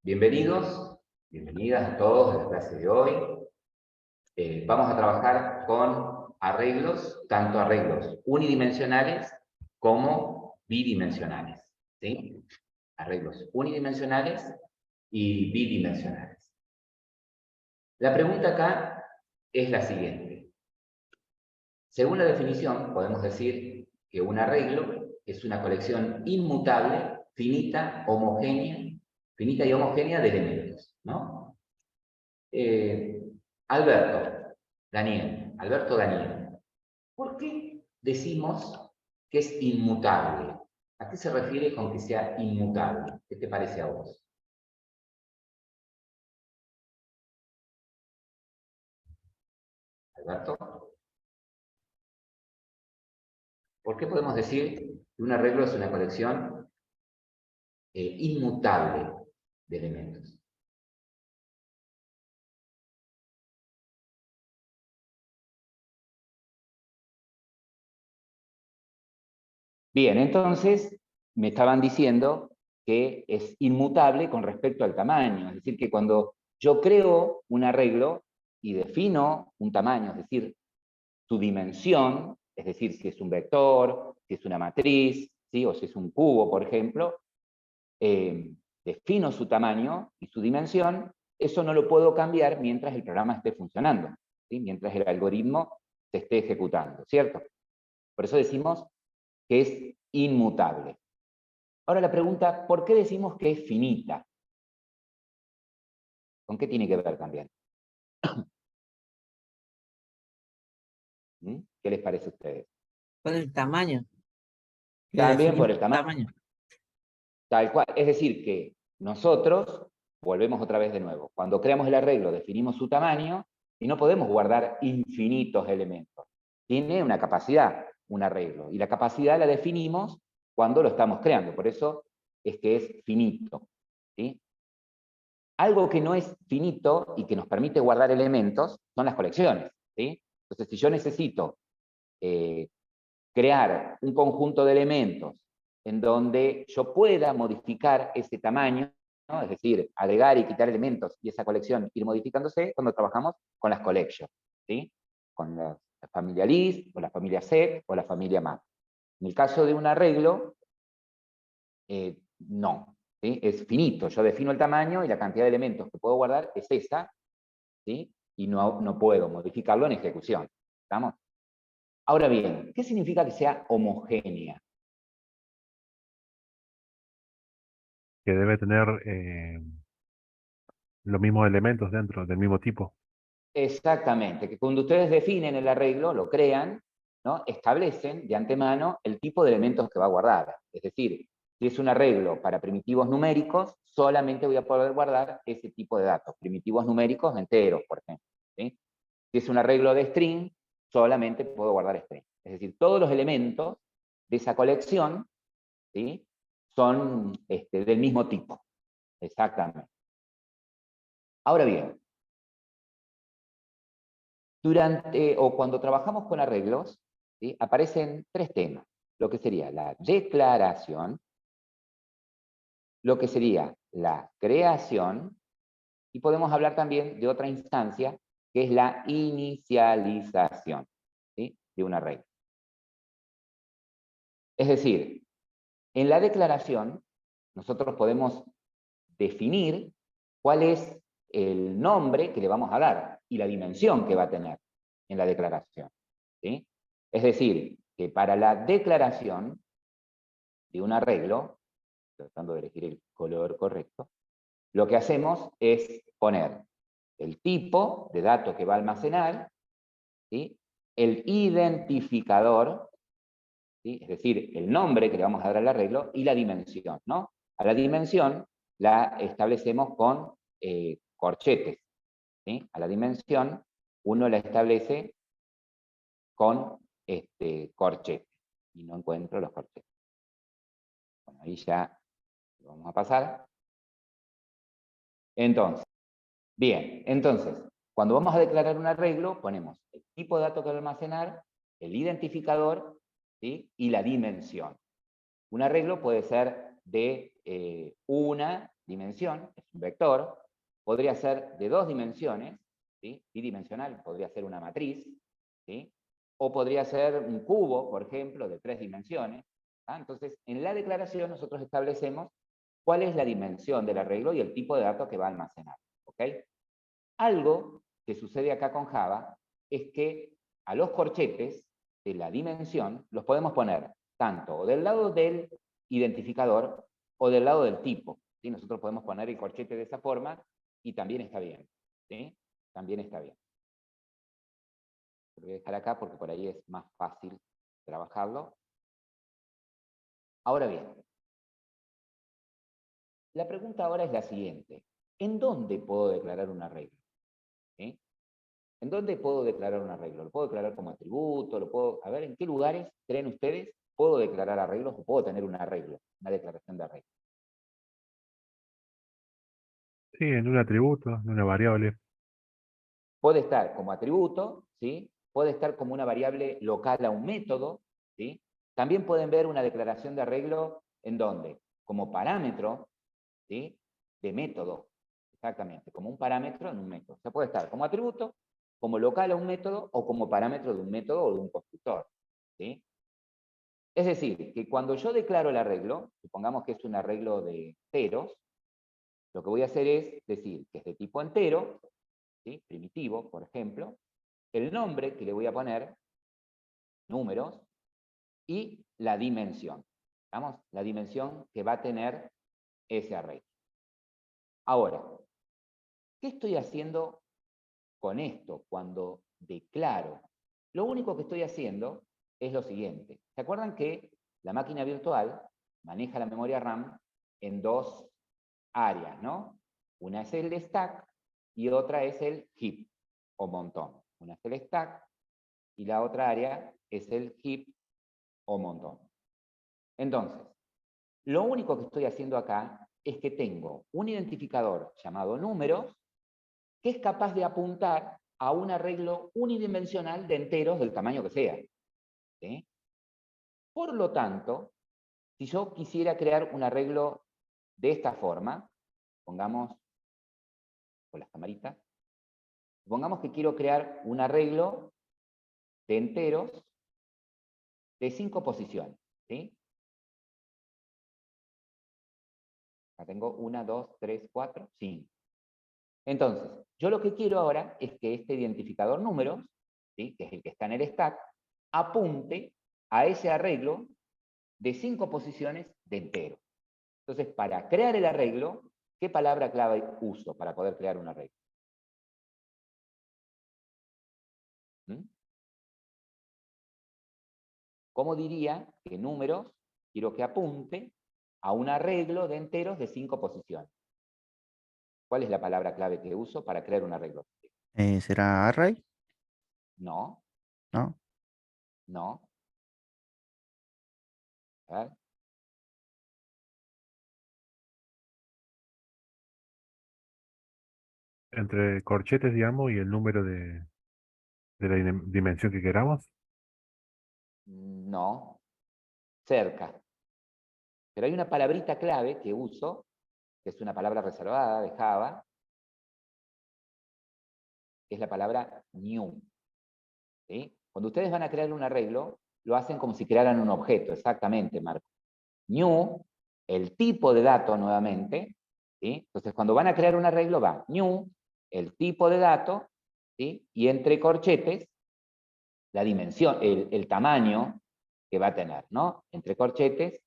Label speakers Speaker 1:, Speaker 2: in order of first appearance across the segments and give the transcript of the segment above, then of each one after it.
Speaker 1: Bienvenidos, bienvenidas a todos a la clase de hoy. Vamos a trabajar con arreglos, tanto arreglos unidimensionales como bidimensionales, ¿sí? Arreglos unidimensionales y bidimensionales. La pregunta acá es la siguiente. Según la definición, podemos decir que un arreglo es una colección inmutable, finita y homogénea de elementos, ¿no? Alberto Daniel, ¿por qué decimos que es inmutable? ¿A qué se refiere con que sea inmutable? ¿Qué te parece a vos? Alberto, ¿por qué podemos decir que un arreglo es una colección inmutable de elementos? Bien, entonces me estaban diciendo que es inmutable con respecto al tamaño, es decir, que cuando yo creo un arreglo y defino un tamaño, es decir, su dimensión, es decir, si es un vector, si es una matriz, ¿sí? O si es un cubo, por ejemplo, defino su tamaño y su dimensión, eso no lo puedo cambiar mientras el programa esté funcionando, ¿sí? Mientras el algoritmo se esté ejecutando, ¿cierto? Por eso decimos que es inmutable. Ahora la pregunta, ¿por qué decimos que es finita? ¿Con qué tiene que ver también? ¿Qué les parece a ustedes?
Speaker 2: Con el tamaño.
Speaker 1: También por el tamaño.
Speaker 2: Tamaño.
Speaker 1: Tal cual. Es decir, que nosotros, volvemos otra vez de nuevo, cuando creamos el arreglo definimos su tamaño y no podemos guardar infinitos elementos. Tiene una capacidad, un arreglo, y la capacidad la definimos cuando lo estamos creando, por eso es que es finito, ¿sí? Algo que no es finito y que nos permite guardar elementos son las colecciones, ¿sí? Entonces, si yo necesito crear un conjunto de elementos en donde yo pueda modificar ese tamaño, ¿no? Es decir, agregar y quitar elementos y esa colección ir modificándose cuando trabajamos con las collections, ¿sí? Con la familia list, o la familia set, o la familia map. En el caso de un arreglo, no, ¿sí? Es finito, yo defino el tamaño y la cantidad de elementos que puedo guardar es esa, ¿sí? Y no puedo modificarlo en ejecución, ¿estamos? Ahora bien, ¿qué significa que sea homogénea?
Speaker 3: Que debe tener los mismos elementos dentro, del mismo tipo.
Speaker 1: Exactamente, que cuando ustedes definen el arreglo, lo crean, ¿no? Establecen de antemano el tipo de elementos que va a guardar. Es decir, si es un arreglo para primitivos numéricos, solamente voy a poder guardar ese tipo de datos, primitivos numéricos enteros, por ejemplo, ¿sí? Si es un arreglo de string, solamente puedo guardar string. Es decir, todos los elementos de esa colección, ¿sí? Son del mismo tipo. Exactamente. Ahora bien, cuando trabajamos con arreglos, ¿sí? Aparecen tres temas. Lo que sería la declaración, lo que sería la creación, y podemos hablar también de otra instancia, que es la inicialización, ¿sí? De un arreglo. Es decir, en la declaración, nosotros podemos definir cuál es el nombre que le vamos a dar y la dimensión que va a tener en la declaración, ¿sí? Es decir, que para la declaración de un arreglo, tratando de elegir el color correcto, lo que hacemos es poner el tipo de dato que va a almacenar, ¿sí? El identificador, ¿sí? Es decir, el nombre que le vamos a dar al arreglo, y la dimensión, ¿no? A la dimensión la establecemos con corchetes, ¿sí? A la dimensión uno la establece con corchetes, y no encuentro los corchetes. Bueno, ahí ya lo vamos a pasar. Entonces, bien, entonces, cuando vamos a declarar un arreglo, ponemos el tipo de dato que va a almacenar, el identificador, ¿sí? Y la dimensión. Un arreglo puede ser de una dimensión, es un vector, podría ser de 2 dimensiones, ¿sí? Bidimensional, podría ser una matriz, ¿sí? O podría ser un cubo, por ejemplo, de 3 dimensiones. ¿Ah? Entonces, en la declaración nosotros establecemos cuál es la dimensión del arreglo y el tipo de datos que va a almacenar. ¿Ok? Algo que sucede acá con Java es que a los corchetes de la dimensión los podemos poner tanto del lado del identificador o del lado del tipo. ¿Sí? Nosotros podemos poner el corchete de esa forma y también está bien. ¿Sí? También está bien. Lo voy a dejar acá porque por ahí es más fácil trabajarlo. Ahora bien, la pregunta ahora es la siguiente. ¿En dónde puedo declarar un arreglo? ¿Sí? ¿En dónde puedo declarar un arreglo? ¿Lo puedo declarar como atributo? ¿Lo puedo... A ver, ¿en qué lugares creen ustedes puedo declarar arreglos o puedo tener un arreglo, una declaración de arreglo?
Speaker 3: Sí, en un atributo, en una variable.
Speaker 1: Puede estar como atributo, ¿sí? Puede estar como una variable local a un método, ¿sí? También pueden ver una declaración de arreglo en donde, como parámetro, ¿sí? De método, exactamente, como un parámetro en un método. Se puede estar como atributo, como local a un método o como parámetro de un método o de un constructor, ¿sí? Es decir, que cuando yo declaro el arreglo, supongamos que es un arreglo de enteros, lo que voy a hacer es decir que es de tipo entero, ¿sí? Primitivo, por ejemplo, el nombre que le voy a poner, números, y la dimensión. ¿Vamos? La dimensión que va a tener ese arreglo. Ahora, ¿qué estoy haciendo con esto cuando declaro? Lo único que estoy haciendo es lo siguiente. ¿Se acuerdan que la máquina virtual maneja la memoria RAM en 2 áreas, ¿no? Una es el stack y otra es el heap o montón. Una es el stack y la otra área es el heap o montón. Entonces, lo único que estoy haciendo acá es que tengo un identificador llamado números que es capaz de apuntar a un arreglo unidimensional de enteros del tamaño que sea. ¿Sí? Por lo tanto, si yo quisiera crear un arreglo de esta forma, pongamos con las camaritas, supongamos que quiero crear un arreglo de enteros de 5 posiciones. ¿Sí? Acá tengo 1, 2, 3, 4, 5. Entonces, yo lo que quiero ahora es que este identificador números, ¿sí? Que es el que está en el stack, apunte a ese arreglo de 5 posiciones de entero. Entonces, para crear el arreglo, ¿qué palabra clave uso para poder crear un arreglo? ¿Mm? ¿Cómo diría que números quiero que apunte a un arreglo de enteros de 5 posiciones? ¿Cuál es la palabra clave que uso para crear un arreglo?
Speaker 2: ¿Será array?
Speaker 1: No,
Speaker 2: ¿No?
Speaker 1: no. A ver.
Speaker 3: Entre corchetes, digamos, y el número de la dimensión que queramos.
Speaker 1: No, cerca. Pero hay una palabrita clave que uso, que es una palabra reservada de Java, que es la palabra new. ¿Sí? Cuando ustedes van a crear un arreglo, lo hacen como si crearan un objeto, exactamente, Marco. New, el tipo de dato nuevamente, ¿sí? Entonces cuando van a crear un arreglo va new, el tipo de dato, ¿sí? Y entre corchetes, la dimensión, el tamaño que va a tener, ¿no? Entre corchetes,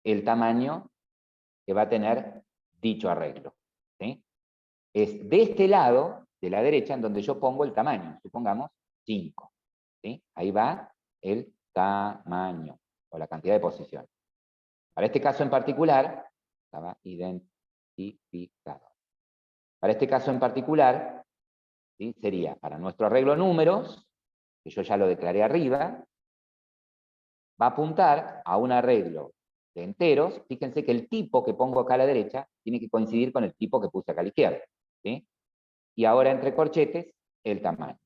Speaker 1: el tamaño que va a tener dicho arreglo. ¿Sí? Es de este lado, de la derecha, en donde yo pongo el tamaño, supongamos 5. ¿Sí? Ahí va el tamaño, o la cantidad de posiciones. Para este caso en particular, estaba identificado. Para este caso en particular, ¿sí? Sería para nuestro arreglo números, que yo ya lo declaré arriba, va a apuntar a un arreglo de enteros. Fíjense que el tipo que pongo acá a la derecha tiene que coincidir con el tipo que puse acá a la izquierda. ¿Sí? Y ahora entre corchetes, el tamaño.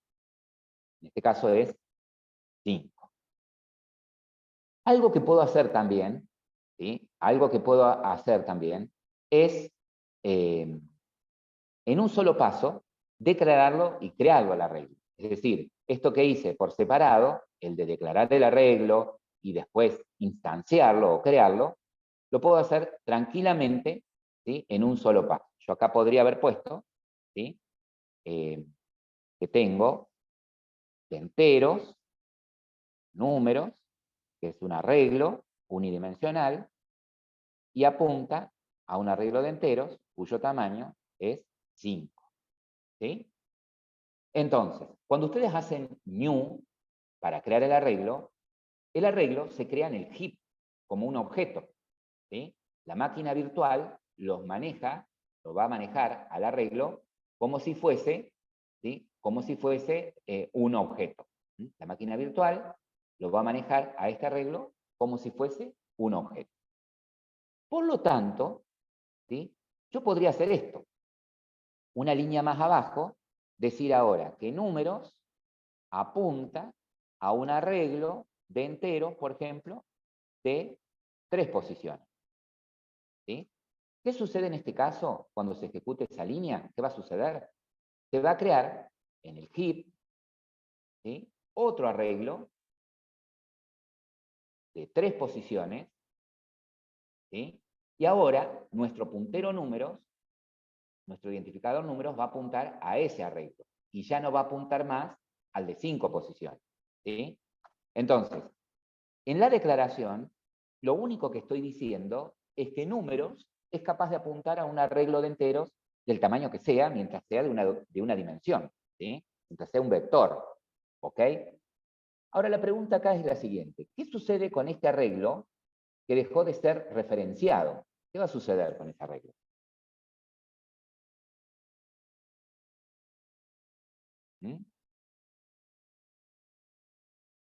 Speaker 1: En este caso es 5. Algo que puedo hacer también, ¿sí? Algo que puedo hacer también es en un solo paso, declararlo y crearlo al arreglo. Es decir, esto que hice por separado, el de declarar el arreglo y después instanciarlo o crearlo, lo puedo hacer tranquilamente, ¿sí?, en un solo paso. Yo acá podría haber puesto, ¿sí?, que tengo de enteros, números, que es un arreglo unidimensional, y apunta a un arreglo de enteros cuyo tamaño es 5. ¿Sí? Entonces, cuando ustedes hacen new para crear el arreglo se crea en el heap como un objeto. ¿Sí? La máquina virtual los maneja, lo va a manejar al arreglo como si fuese, ¿sí?, como si fuese un objeto. ¿Sí? La máquina virtual lo va a manejar a este arreglo como si fuese un objeto. Por lo tanto, ¿sí?, yo podría hacer esto. Una línea más abajo, decir ahora que números apunta a un arreglo de enteros, por ejemplo, de 3 posiciones. ¿Sí? ¿Qué sucede en este caso cuando se ejecute esa línea? ¿Qué va a suceder? Se va a crear en el heap, ¿sí?, otro arreglo de 3 posiciones, ¿sí? Y ahora nuestro puntero números, nuestro identificador números va a apuntar a ese arreglo y ya no va a apuntar más al de 5 posiciones. ¿Sí? Entonces, en la declaración, lo único que estoy diciendo es que números es capaz de apuntar a un arreglo de enteros del tamaño que sea, mientras sea de una dimensión, ¿sí?, mientras sea un vector. ¿Ok? Ahora la pregunta acá es la siguiente. ¿Qué sucede con este arreglo que dejó de ser referenciado? ¿Qué va a suceder con este arreglo? ¿Mm?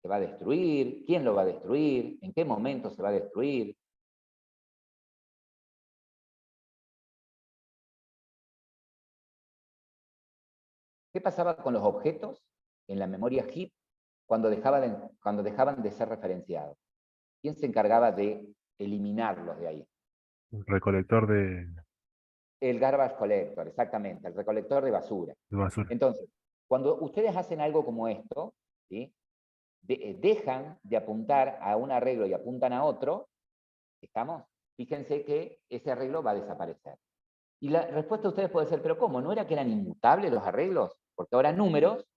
Speaker 1: ¿Se va a destruir? ¿Quién lo va a destruir? ¿En qué momento se va a destruir? ¿Qué pasaba con los objetos en la memoria heap cuando dejaban de ser referenciados? ¿Quién se encargaba de eliminarlos de ahí?
Speaker 3: Recolector de
Speaker 1: El garbage collector, exactamente, el recolector de basura.
Speaker 3: basura.
Speaker 1: Entonces, cuando ustedes hacen algo como esto, ¿sí?, dejan de apuntar a un arreglo y apuntan a otro, ¿estamos? Fíjense que ese arreglo va a desaparecer. Y la respuesta de ustedes puede ser, ¿pero cómo? ¿No era que eran inmutables los arreglos? Porque ahora números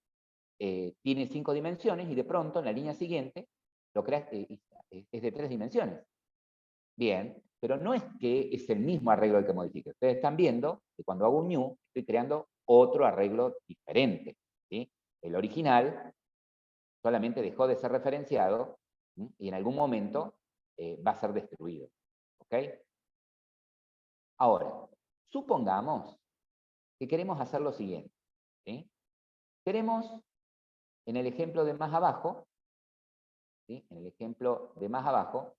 Speaker 1: tiene 5 dimensiones y de pronto en la línea siguiente lo creas, es de 3 dimensiones. Bien, pero no es que es el mismo arreglo el que modifique. Ustedes están viendo que cuando hago un new estoy creando otro arreglo diferente. ¿Sí? El original solamente dejó de ser referenciado, ¿sí?, y en algún momento va a ser destruido. ¿Ok? Ahora, supongamos que queremos hacer lo siguiente. ¿Sí? Queremos, en el ejemplo de más abajo, ¿sí?, en el ejemplo de más abajo,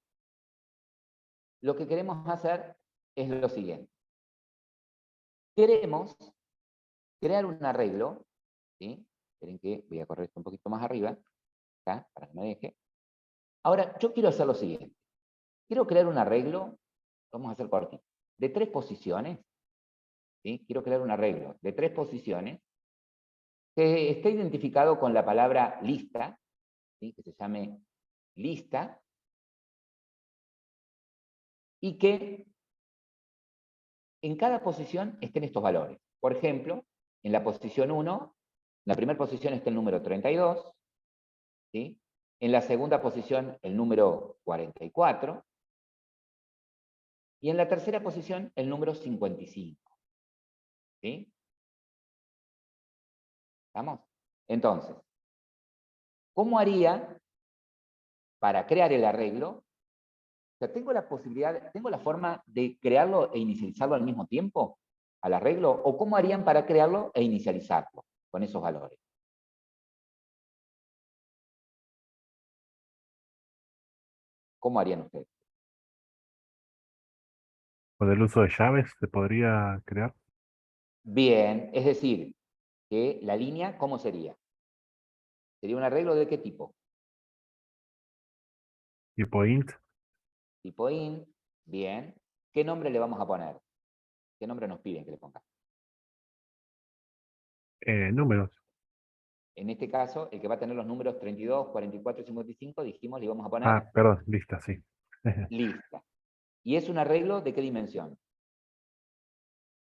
Speaker 1: lo que queremos hacer es lo siguiente. Queremos crear un arreglo, ¿sí? Esperen que voy a correr esto un poquito más arriba, acá, para que me deje. Ahora, yo quiero hacer lo siguiente. Quiero crear un arreglo, vamos a hacer cortito, de 3 posiciones, ¿sí? Quiero crear un arreglo de 3 posiciones que esté identificado con la palabra lista, ¿sí?, que se llame lista, y que en cada posición estén estos valores. Por ejemplo, en la posición 1, en la primera posición está el número 32, ¿sí? En la segunda posición el número 44, y en la tercera posición el número 55. ¿Sí? ¿Estamos? Entonces, ¿cómo haría para crear el arreglo? O sea, ¿tengo la posibilidad, tengo la forma de crearlo e inicializarlo al mismo tiempo al arreglo? ¿O cómo harían para crearlo e inicializarlo con esos valores? ¿Cómo harían ustedes?
Speaker 3: Con el uso de llaves se podría crear.
Speaker 1: Bien, es decir, que la línea, ¿cómo sería? ¿Sería un arreglo de qué tipo?
Speaker 3: Tipo int.
Speaker 1: Tipo int, bien. ¿Qué nombre le vamos a poner? ¿Qué nombre nos piden que le pongamos?
Speaker 3: Números.
Speaker 1: En este caso, el que va a tener los números 32, 44 y 55, dijimos, le íbamos a poner
Speaker 3: Ah, perdón, lista, sí.
Speaker 1: lista. ¿Y es un arreglo de qué dimensión?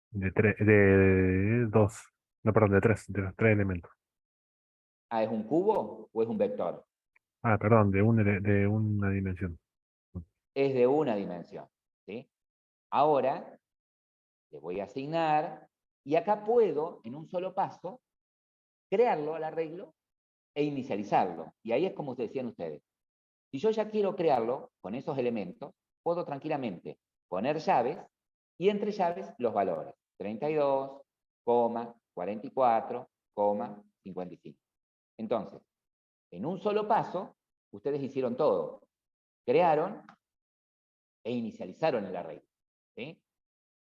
Speaker 3: De dos. No, perdón, de tres. De los tres elementos.
Speaker 1: Ah, ¿es un cubo o es un vector?
Speaker 3: Ah, perdón, de una dimensión.
Speaker 1: Es de una dimensión, ¿sí? Ahora, le voy a asignar, y acá puedo, en un solo paso, crearlo al arreglo e inicializarlo. Y ahí es como decían ustedes. Si yo ya quiero crearlo con esos elementos, puedo tranquilamente poner llaves y entre llaves los valores. 32, 44, 55. Entonces, en un solo paso, ustedes hicieron todo. Crearon e inicializaron el arreglo. ¿Sí?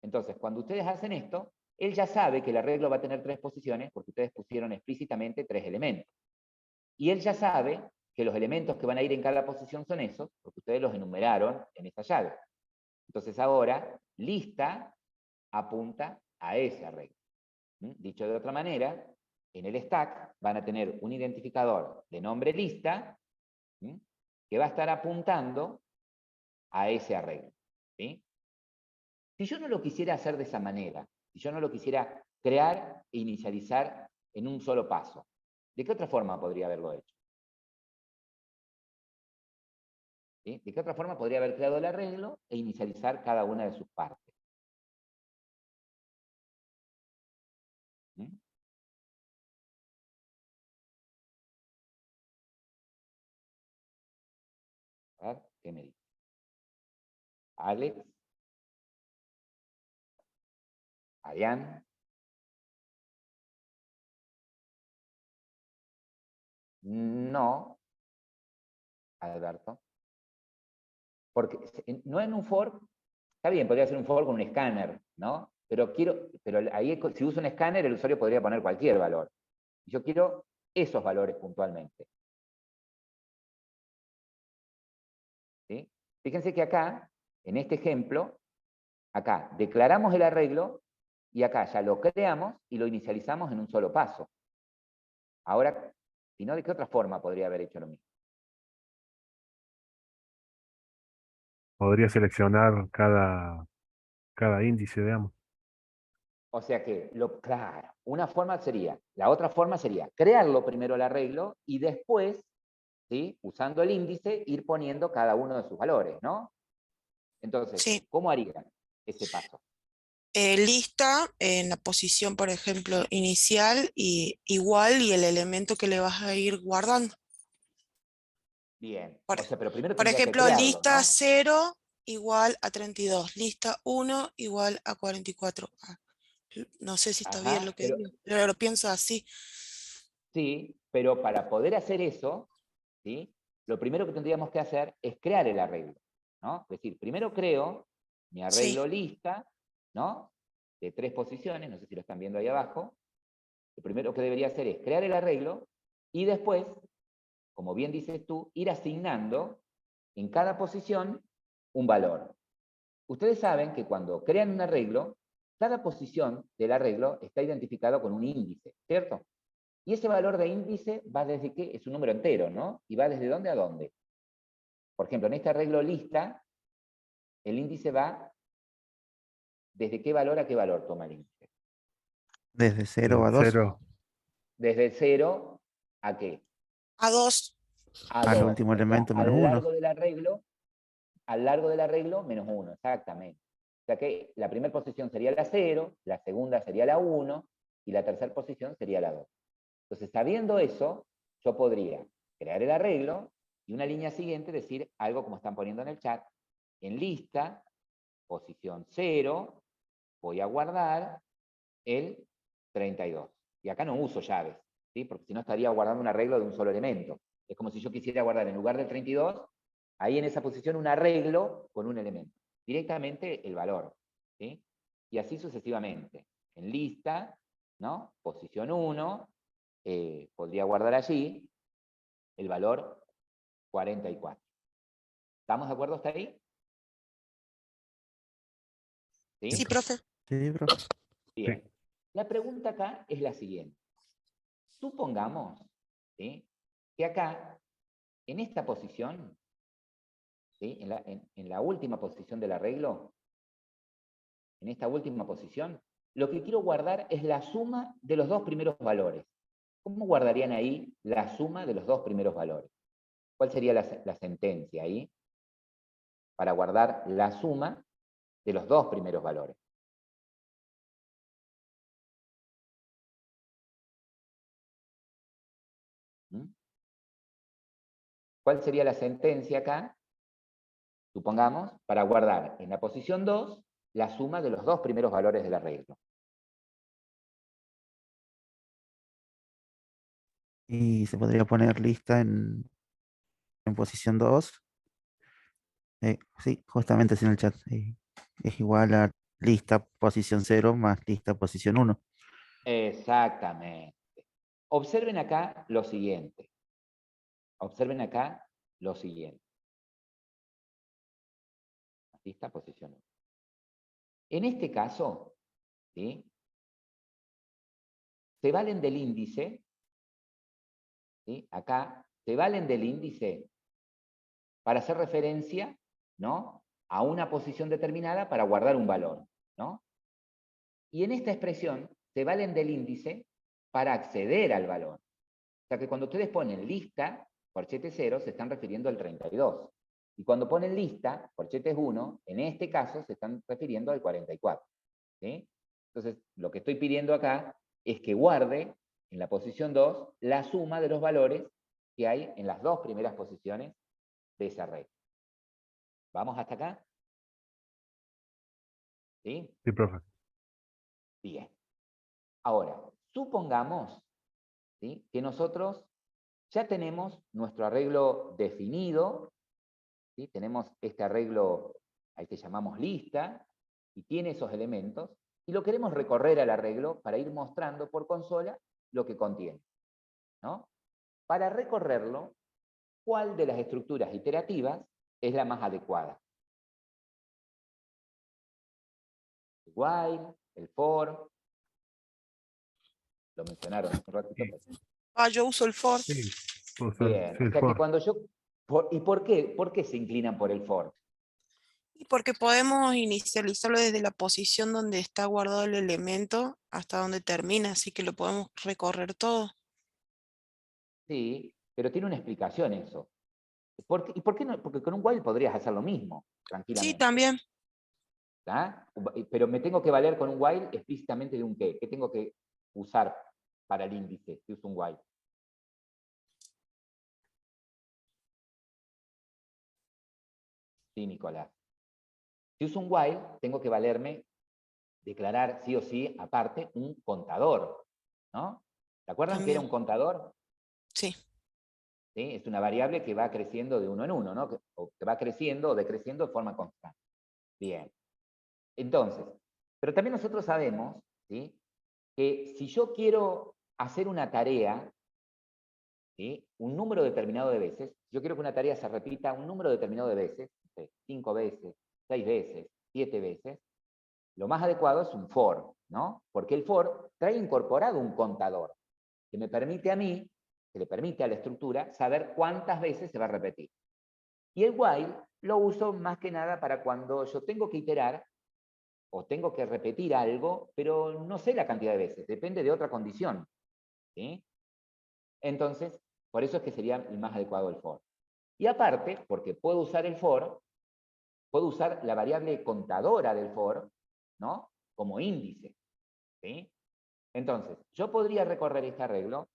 Speaker 1: Entonces, cuando ustedes hacen esto, él ya sabe que el arreglo va a tener tres posiciones porque ustedes pusieron explícitamente tres elementos. Y él ya sabe que los elementos que van a ir en cada posición son esos, porque ustedes los enumeraron en esa llave. Entonces ahora, lista apunta a ese arreglo. Dicho de otra manera, en el stack van a tener un identificador de nombre lista que va a estar apuntando a ese arreglo. ¿Sí? Si yo no lo quisiera hacer de esa manera, si yo no lo quisiera crear e inicializar en un solo paso, ¿de qué otra forma podría haberlo hecho? ¿Sí? ¿De qué otra forma podría haber creado el arreglo e inicializar cada una de sus partes? ¿Mm? A ver, ¿qué me dice? Alex, Adrián, no, Alberto, porque no en un for, está bien, podría ser un for con un escáner, ¿no? Pero ahí si uso un escáner, el usuario podría poner cualquier valor. Yo quiero esos valores puntualmente. ¿Sí? Fíjense que acá, en este ejemplo, acá declaramos el arreglo y acá ya lo creamos y lo inicializamos en un solo paso. Ahora, si no, ¿de qué otra forma podría haber hecho lo mismo?
Speaker 3: Podría seleccionar cada índice, digamos.
Speaker 1: O sea que, claro, una forma sería, la otra forma sería crearlo primero el arreglo y después, ¿sí? Usando el índice, ir poniendo cada uno de sus valores, ¿no? Entonces,
Speaker 4: Sí.
Speaker 1: ¿cómo harían ese paso?
Speaker 4: Lista en la posición, por ejemplo, inicial y igual y el elemento que le vas a ir guardando.
Speaker 1: Bien,
Speaker 4: Por,
Speaker 1: o sea, pero primero
Speaker 4: por
Speaker 1: tendría que
Speaker 4: ejemplo,
Speaker 1: crearlo,
Speaker 4: lista
Speaker 1: ¿no?
Speaker 4: 0 igual a 32, lista 1 igual a 44. No sé si está bien lo
Speaker 1: Ajá,
Speaker 4: que digo, pero lo pienso así.
Speaker 1: sí, pero para poder hacer eso, ¿sí? Lo primero que tendríamos que hacer es crear el arreglo, ¿no? Es decir, primero creo mi
Speaker 4: Sí,
Speaker 1: arreglo lista, ¿no? De tres posiciones, no sé si lo están viendo ahí abajo. Lo primero que debería hacer es crear el arreglo y después, como bien dices tú, ir asignando en cada posición un valor. Ustedes saben que cuando crean un arreglo, cada posición del arreglo está identificado con un índice, ¿cierto? Y ese valor de índice va desde qué, es un número entero, ¿no? Y va desde dónde a dónde. Por ejemplo, en este arreglo lista, el índice va desde qué valor a qué valor toma el índice.
Speaker 2: Desde 0
Speaker 3: Desde
Speaker 2: a 2
Speaker 3: cero.
Speaker 1: Desde el 0 a qué?
Speaker 4: a 2.
Speaker 1: A
Speaker 2: al
Speaker 1: 2.
Speaker 2: último
Speaker 1: O sea,
Speaker 2: elemento menos 1.
Speaker 1: al largo del arreglo, menos 1, exactamente. O sea que la primera posición sería la 0, la segunda sería la 1 y la tercera posición sería la 2. Entonces, sabiendo eso, yo podría crear el arreglo y una línea siguiente decir algo como están poniendo en el chat. En lista, posición 0, voy a guardar el 32. Y acá no uso llaves, ¿sí? Porque si no estaría guardando un arreglo de un solo elemento. Es como si yo quisiera guardar en lugar del 32, ahí en esa posición un arreglo con un elemento. Directamente el valor, ¿sí? Y así sucesivamente. En lista, ¿no? Posición 1, podría guardar allí el valor 44. ¿Estamos de acuerdo hasta ahí?
Speaker 4: Sí,
Speaker 1: ¿Sí?
Speaker 4: profe.
Speaker 2: Sí, profe.
Speaker 3: Sí.
Speaker 1: Bien. La pregunta acá es la siguiente. supongamos, ¿sí?, que acá, en esta posición, ¿sí?, en la última posición del arreglo, en esta última posición, lo que quiero guardar es la suma de los dos primeros valores. ¿Cómo guardarían ahí la suma de los dos primeros valores? ¿Cuál sería la sentencia ahí para guardar la suma de los dos primeros valores? ¿Mm? ¿Cuál sería la sentencia acá? Supongamos, para guardar en la posición 2 la suma de los dos primeros valores del arreglo.
Speaker 2: Y se podría poner lista en posición 2. Sí, justamente así en el chat. Es igual a lista posición 0 más lista posición 1.
Speaker 1: Exactamente. Observen acá lo siguiente. Observen acá lo siguiente. Lista posición 1. En este caso, ¿sí?, se valen del índice, ¿sí?, acá, se valen del índice para hacer referencia, ¿no?, a una posición determinada para guardar un valor, ¿no? Y en esta expresión se valen del índice para acceder al valor. O sea que cuando ustedes ponen lista, corchetes 0, se están refiriendo al 32. Y cuando ponen lista, corchetes 1, en este caso se están refiriendo al 44. ¿Sí? Entonces, lo que estoy pidiendo acá es que guarde en la posición 2 la suma de los valores que hay en las dos primeras posiciones de ese arreglo. ¿Vamos hasta acá? ¿Sí?
Speaker 3: Sí, profe.
Speaker 1: Bien. Ahora, supongamos, ¿sí?, que nosotros ya tenemos nuestro arreglo definido, ¿sí? Tenemos este arreglo al que llamamos lista, y tiene esos elementos, y lo queremos recorrer al arreglo para ir mostrando por consola lo que contiene, ¿no? Para recorrerlo, ¿cuál de las estructuras iterativas es la más adecuada? El while, el for, lo mencionaron hace un ratito.
Speaker 4: Yo uso el for.
Speaker 3: Sí, puedo usar,
Speaker 1: Bien,
Speaker 3: sí,
Speaker 1: o
Speaker 3: el
Speaker 1: sea que
Speaker 3: for.
Speaker 1: cuando yo... ¿Y por qué se inclinan por el for?
Speaker 4: Y porque podemos inicializarlo desde la posición donde está guardado el elemento hasta donde termina, así que lo podemos recorrer todo.
Speaker 1: Sí, pero tiene una explicación eso. ¿Y por qué no? Porque con un while podrías hacer lo mismo,
Speaker 4: Sí,
Speaker 1: tranquilamente.
Speaker 4: también.
Speaker 1: ¿Tá? Pero me tengo que valer con un while explícitamente de un qué. ¿Qué tengo que usar para el índice si uso un while? Sí, Nicolás. Si uso un while, tengo que valerme, declarar sí o sí, aparte, un contador, ¿no? ¿Se acuerdan que era
Speaker 4: También.
Speaker 1: un contador?
Speaker 4: Sí.
Speaker 1: ¿Sí? Es una variable que va creciendo de uno en uno, ¿no? Que va creciendo o decreciendo de forma constante. Bien. Entonces, pero también nosotros sabemos, ¿sí?, que si yo quiero hacer una tarea, ¿sí?, un número determinado de veces, yo quiero que una tarea se repita un número determinado de veces, 5 veces, 6 veces, 7 veces, lo más adecuado es un for, ¿no? Porque el for trae incorporado un contador que me permite a mí, que le permite a la estructura, saber cuántas veces se va a repetir. Y el while lo uso más que nada para cuando yo tengo que iterar o tengo que repetir algo, pero no sé la cantidad de veces, depende de otra condición, ¿sí? Entonces, por eso es que sería el más adecuado el for. Y aparte, porque puedo usar el for, puedo usar la variable contadora del for, ¿no?, como índice, ¿sí? Entonces, yo podría recorrer este arreglo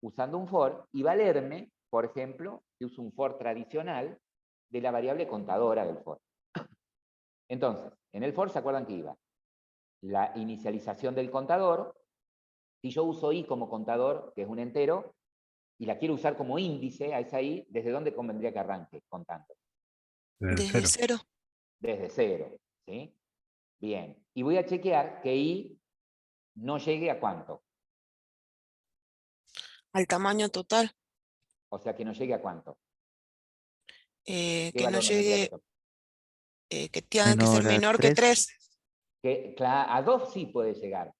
Speaker 1: usando un for y valerme, por ejemplo, si uso un for tradicional, de la variable contadora del for. Entonces, en el for, ¿se acuerdan que iba la inicialización del contador? Si yo uso i como contador, que es un entero, y la quiero usar como índice a esa i, ¿desde dónde convendría que arranque contando?
Speaker 3: Desde
Speaker 4: Desde
Speaker 3: cero.
Speaker 4: cero.
Speaker 1: Desde cero, ¿sí? Bien. Y voy a chequear que i no llegue a ¿cuánto?
Speaker 4: Al tamaño total.
Speaker 1: O sea, que no llegue a ¿cuánto? ¿Qué
Speaker 4: Que no
Speaker 1: valor no tendría que
Speaker 4: llegue,
Speaker 1: tocar?
Speaker 4: que tenga que ser
Speaker 2: Menor a
Speaker 4: menor que
Speaker 2: 3.
Speaker 4: 3.
Speaker 1: Que, a 2 sí puede llegar,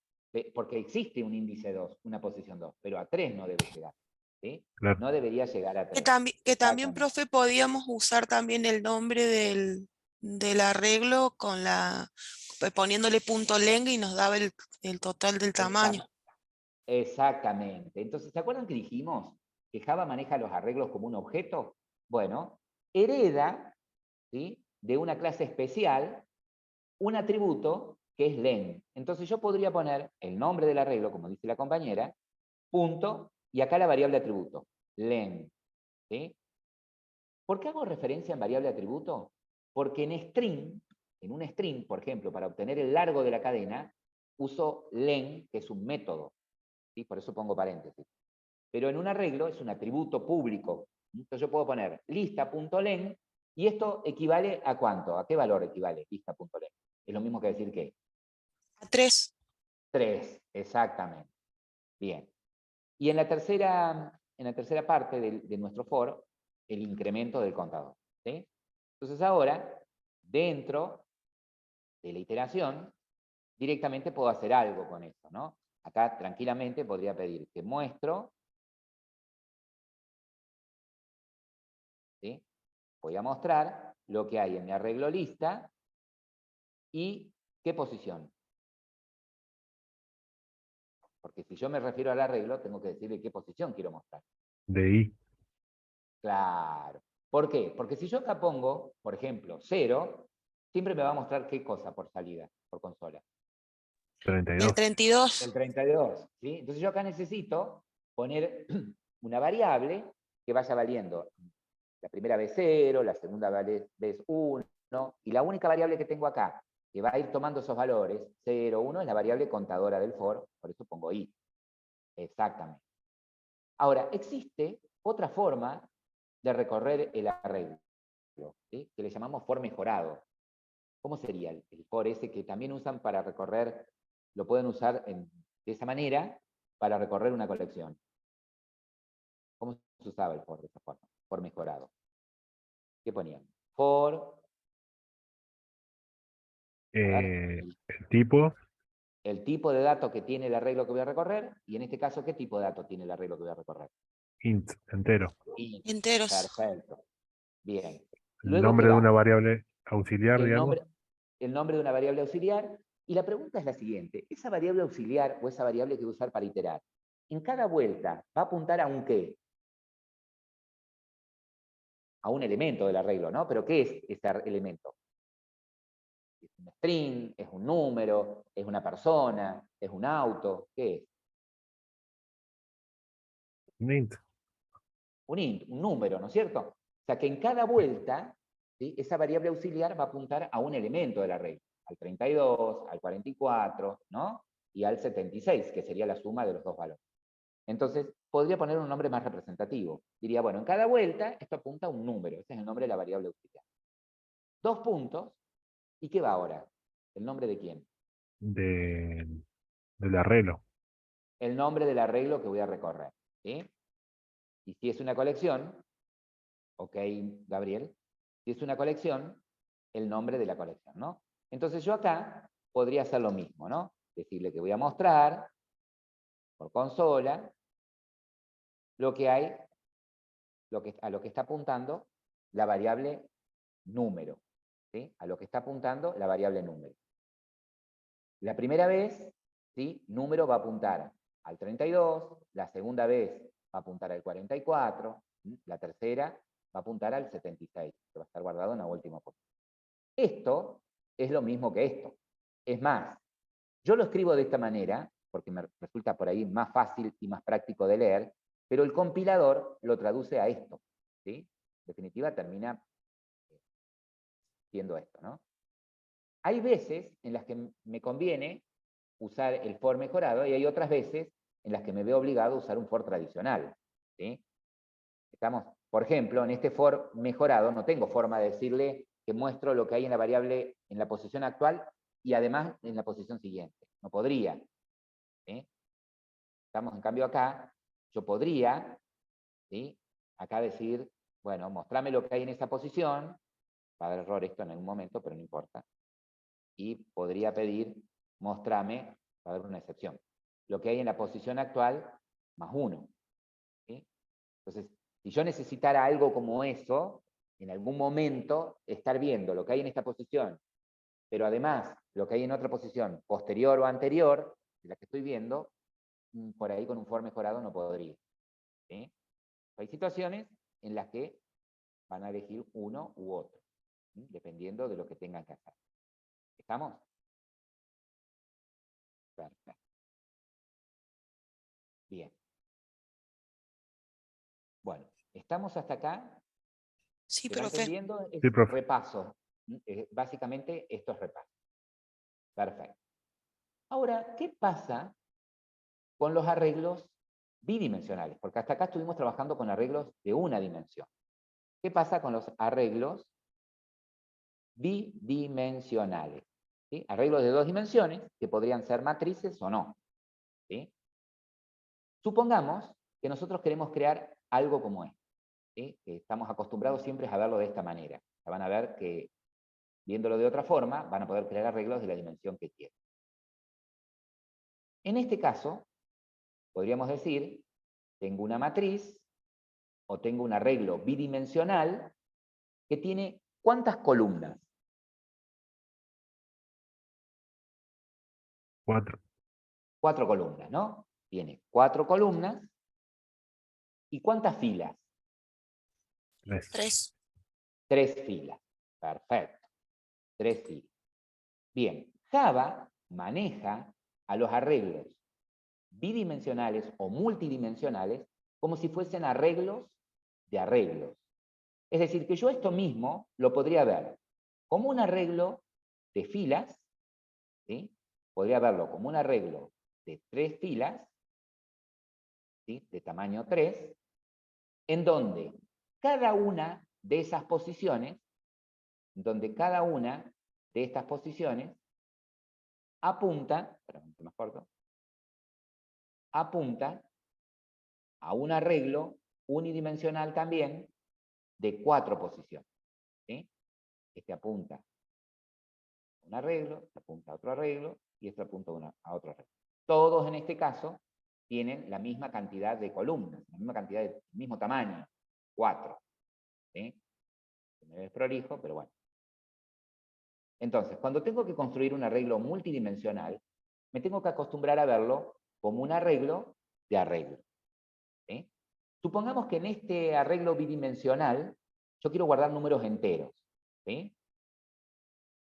Speaker 1: porque existe un índice 2, una posición 2, pero a 3 no debe llegar. ¿Sí?
Speaker 3: Claro.
Speaker 1: No debería llegar a 3.
Speaker 4: Que también,
Speaker 1: Exactamente.
Speaker 4: profe, podíamos usar también el nombre del arreglo con poniéndole punto len y nos daba el total del tamaño.
Speaker 1: Exactamente. Entonces, ¿se acuerdan que dijimos que Java maneja los arreglos como un objeto? Bueno, hereda, ¿sí?, de una clase especial un atributo que es len. Entonces yo podría poner el nombre del arreglo, como dice la compañera, punto, y acá la variable atributo, len. ¿Sí? ¿Por qué hago referencia en variable atributo? Porque en un string, por ejemplo, para obtener el largo de la cadena, uso len, que es un método. ¿Sí? Por eso pongo paréntesis. Pero en un arreglo es un atributo público. Entonces yo puedo poner lista.len, y esto equivale a ¿cuánto? ¿A qué valor equivale lista.len? Es lo mismo que decir que
Speaker 4: A 3.
Speaker 1: 3, exactamente. Bien. Y en la tercera parte de nuestro for, el incremento del contador. ¿Sí? Entonces ahora, dentro de la iteración, directamente puedo hacer algo con esto, ¿no? Acá tranquilamente podría pedir que muestro, ¿sí?, voy a mostrar lo que hay en mi arreglo lista y qué posición. Porque si yo me refiero al arreglo, tengo que decirle qué posición quiero mostrar.
Speaker 3: De I.
Speaker 1: Claro. ¿Por qué? Porque si yo acá pongo, por ejemplo, 0, siempre me va a mostrar qué cosa por salida, por consola.
Speaker 4: El
Speaker 3: 32.
Speaker 4: 32.
Speaker 1: El 32. ¿Sí? Entonces yo acá necesito poner una variable que vaya valiendo la primera vez 0, la segunda vez 1, y la única variable que tengo acá que va a ir tomando esos valores, 0, 1, es la variable contadora del for, por eso pongo i. Exactamente. Ahora, existe otra forma de recorrer el arreglo, ¿sí?, que le llamamos for mejorado. ¿Cómo sería el for ese que también usan para recorrer, lo pueden usar de esa manera para recorrer una colección? ¿Cómo se usaba el for de esa forma? For mejorado. ¿Qué ponían? For, a ver,
Speaker 3: El tipo,
Speaker 1: el tipo de dato que tiene el arreglo que voy a recorrer, y en este caso, ¿qué tipo de dato tiene el arreglo que voy a recorrer?
Speaker 3: int, entero.
Speaker 1: Int.
Speaker 4: Enteros.
Speaker 1: Perfecto. Bien.
Speaker 3: El
Speaker 1: Luego, ¿qué
Speaker 3: nombre de una
Speaker 1: va?
Speaker 3: variable auxiliar,
Speaker 1: El
Speaker 3: digamos.
Speaker 1: nombre, el nombre de una variable auxiliar. Y la pregunta es la siguiente: esa variable auxiliar o esa variable que voy a usar para iterar, en cada vuelta va a apuntar a un qué? A un elemento del arreglo, ¿no? Pero ¿qué es ese elemento? ¿Es un string? ¿Es un número? ¿Es una persona? ¿Es un auto? ¿Qué es?
Speaker 3: Un int.
Speaker 1: Un int, un número, ¿no es cierto? O sea que en cada vuelta, ¿sí?, esa variable auxiliar va a apuntar a un elemento del arreglo, al 32, al 44, ¿no? Y al 76, que sería la suma de los dos valores. Entonces, podría poner un nombre más representativo. Diría, bueno, en cada vuelta esto apunta a un número, ese es el nombre de la variable auxiliar. 2 puntos, ¿y qué va ahora? ¿El nombre de quién?
Speaker 3: Del arreglo.
Speaker 1: El nombre del arreglo que voy a recorrer, ¿sí? Y si es una colección, ok, Gabriel, si es una colección, el nombre de la colección, ¿no? Entonces yo acá podría hacer lo mismo, ¿no? Decirle que voy a mostrar por consola lo que hay, a lo que está apuntando la variable número, ¿sí? A lo que está apuntando la variable número. La primera vez, ¿sí?, número va a apuntar al 32, la segunda vez va a apuntar al 44, ¿sí?, la tercera va a apuntar al 76, que va a estar guardado en la última posición. Esto es lo mismo que esto. Es más, yo lo escribo de esta manera, porque me resulta por ahí más fácil y más práctico de leer, pero el compilador lo traduce a esto, ¿sí? En definitiva, termina siendo esto, ¿no? Hay veces en las que me conviene usar el for mejorado y hay otras veces en las que me veo obligado a usar un for tradicional, ¿sí? Estamos, por ejemplo, en este for mejorado no tengo forma de decirle que muestro lo que hay en la variable en la posición actual y además en la posición siguiente. No podría, ¿sí? Estamos, en cambio, acá, yo podría, ¿sí?, acá decir, bueno, mostrame lo que hay en esa posición, va a dar error esto en algún momento, pero no importa. Y podría pedir, mostrame va a haber una excepción. Lo que hay en la posición actual, más 1. ¿Sí? Entonces, si yo necesitara algo como eso, en algún momento estar viendo lo que hay en esta posición, pero además lo que hay en otra posición posterior o anterior, de la que estoy viendo, por ahí con un for mejorado no podría. ¿Sí? Hay situaciones en las que van a elegir uno u otro, ¿sí? Dependiendo de lo que tengan que hacer. ¿Estamos? Perfecto. Bien. Bueno, estamos hasta acá.
Speaker 4: Sí,
Speaker 1: ¿Se va
Speaker 4: profe.
Speaker 1: entendiendo? Es
Speaker 3: Sí, profe.
Speaker 1: repaso. Básicamente esto es repaso. Perfecto. Ahora, ¿qué pasa con los arreglos bidimensionales? Porque hasta acá estuvimos trabajando con arreglos de una dimensión. ¿Qué pasa con los arreglos bidimensionales? ¿Sí? Arreglos de 2 dimensiones, que podrían ser matrices o no. ¿Sí? Supongamos que nosotros queremos crear algo como esto. ¿Sí? Que estamos acostumbrados siempre a verlo de esta manera. Ya van a ver que, viéndolo de otra forma, van a poder crear arreglos de la dimensión que quieran. En este caso, podríamos decir, tengo una matriz o tengo un arreglo bidimensional que tiene ¿cuántas columnas?
Speaker 3: 4.
Speaker 1: 4 columnas, ¿no? Tiene 4 columnas. ¿Y cuántas filas?
Speaker 3: 3.
Speaker 4: 3.
Speaker 1: 3 filas. Perfecto. 3 filas. Bien, Java maneja a los arreglos bidimensionales o multidimensionales como si fuesen arreglos de arreglos. Es decir, que yo esto mismo lo podría ver como un arreglo de filas, ¿sí? Podría verlo como un arreglo de 3 filas, ¿sí? De tamaño 3, en donde cada una de esas posiciones, apunta, más corto, apunta a un arreglo unidimensional también de 4 posiciones. ¿Sí? Este apunta a un arreglo, este apunta a otro arreglo y este apunta a otro arreglo. Todos en este caso tienen la misma cantidad de columnas, la misma cantidad del mismo tamaño, 4. ¿Sí? Me desprolijo, pero bueno. Entonces, cuando tengo que construir un arreglo multidimensional, me tengo que acostumbrar a verlo como un arreglo de arreglo. ¿Sí? Supongamos que en este arreglo bidimensional yo quiero guardar números enteros. ¿Sí?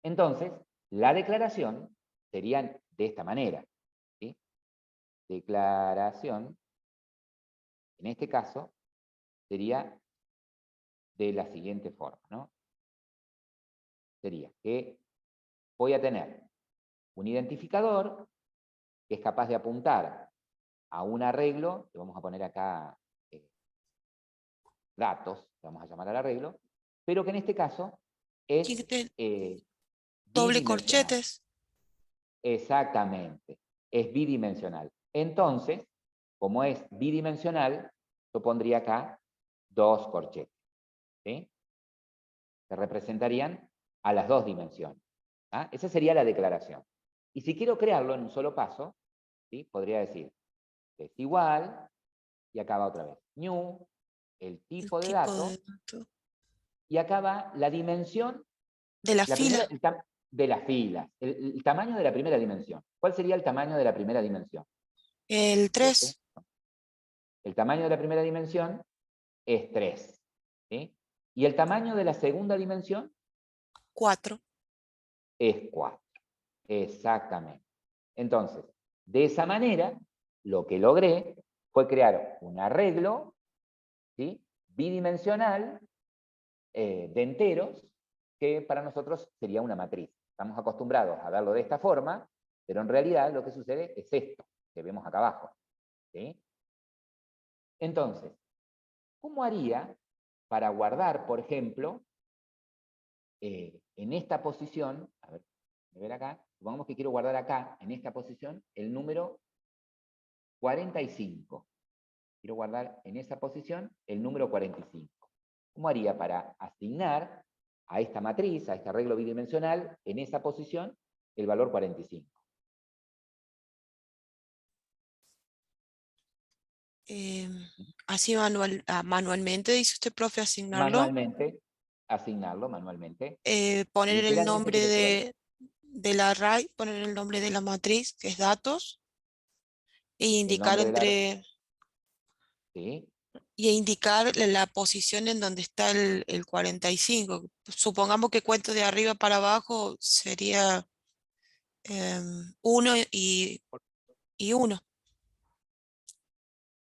Speaker 1: Entonces, la declaración sería de esta manera. ¿Sí? Declaración, en este caso, sería de la siguiente forma, ¿no? Sería que voy a tener un identificador que es capaz de apuntar a un arreglo, que vamos a poner acá datos, vamos a llamar al arreglo, pero que en este caso es
Speaker 4: Doble
Speaker 1: bidimensional.
Speaker 4: corchetes.
Speaker 1: Exactamente, es bidimensional. Entonces, como es bidimensional, yo pondría acá 2 corchetes, ¿sí? Que representarían a las 2 dimensiones. ¿Ah? Esa sería la declaración. Y si quiero crearlo en un solo paso, ¿sí? Podría decir que es igual, y acá va otra vez, new, el tipo de dato, y acá va la dimensión
Speaker 4: de la
Speaker 1: primera,
Speaker 4: fila.
Speaker 1: de las filas, el tamaño de la primera dimensión. ¿Cuál sería el tamaño de la primera dimensión?
Speaker 4: El 3.
Speaker 1: El tamaño de la primera dimensión es 3. ¿Sí? ¿Y el tamaño de la segunda dimensión?
Speaker 4: 4.
Speaker 1: Es 4. Exactamente. Entonces, de esa manera, lo que logré fue crear un arreglo, ¿sí? Bidimensional de enteros, que para nosotros sería una matriz. Estamos acostumbrados a verlo de esta forma, pero en realidad lo que sucede es esto, que vemos acá abajo. ¿Sí? Entonces, ¿cómo haría para guardar, por ejemplo, en esta posición, a ver acá, supongamos que quiero guardar acá, en esta posición, el número 45. Quiero guardar en esa posición el número 45. ¿Cómo haría para asignar a esta matriz, a este arreglo bidimensional, en esa posición, el valor 45?
Speaker 4: Así manualmente, dice usted, profe, asignarlo.
Speaker 1: Manualmente, asignarlo manualmente.
Speaker 4: Poner el
Speaker 1: Literalmente,
Speaker 4: nombre
Speaker 1: ¿qué te haría?
Speaker 4: del array, poner el nombre de la matriz, que es datos, e
Speaker 1: El
Speaker 4: indicar
Speaker 1: nombre de la...
Speaker 4: entre,
Speaker 1: Sí,
Speaker 4: y indicar la posición en donde está el 45. Supongamos que cuento de arriba para abajo, sería 1 y 1.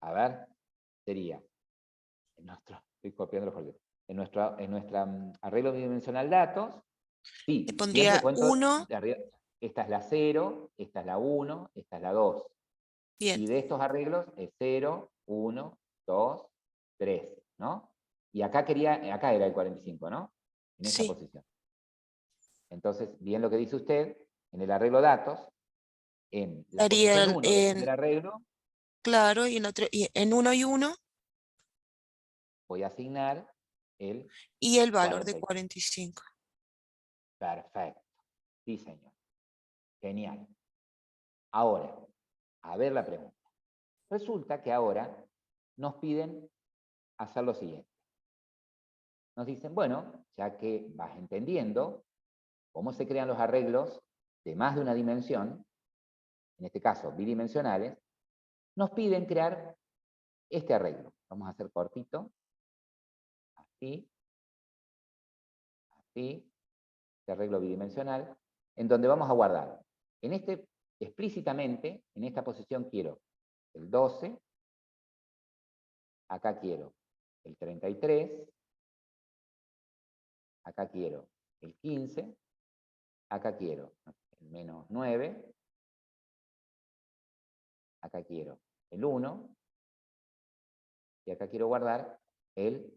Speaker 1: a ver, sería, estoy copiando los folletos. En nuestra arreglo bidimensional datos,
Speaker 4: Le
Speaker 1: sí, siempre
Speaker 4: pondría
Speaker 1: cuento
Speaker 4: 1,
Speaker 1: de arriba, esta es la 0, esta es la 1, esta es la 2.
Speaker 4: bien,
Speaker 1: Y de estos arreglos es 0, 1, 2, 3, ¿no? Y acá acá era el 45, ¿no? En esta
Speaker 4: sí.
Speaker 1: posición. Entonces, bien lo que dice usted, en el arreglo datos, en la
Speaker 4: Haría
Speaker 1: posición 1 del primer arreglo,
Speaker 4: claro, y en otro, y en 1 y 1,
Speaker 1: voy a asignar el
Speaker 4: y el valor de
Speaker 1: 45.
Speaker 4: 45.
Speaker 1: Perfecto. Sí, señor. Genial. Ahora, a ver la pregunta. Resulta que ahora nos piden hacer lo siguiente. Nos dicen, bueno, ya que vas entendiendo cómo se crean los arreglos de más de una dimensión, en este caso bidimensionales, nos piden crear este arreglo. Vamos a hacer cortito. Así, así, este arreglo bidimensional, en donde vamos a guardar. Explícitamente, en esta posición quiero el 12, acá quiero el 33, acá quiero el 15, acá quiero el -9, acá quiero el 1, y acá quiero guardar el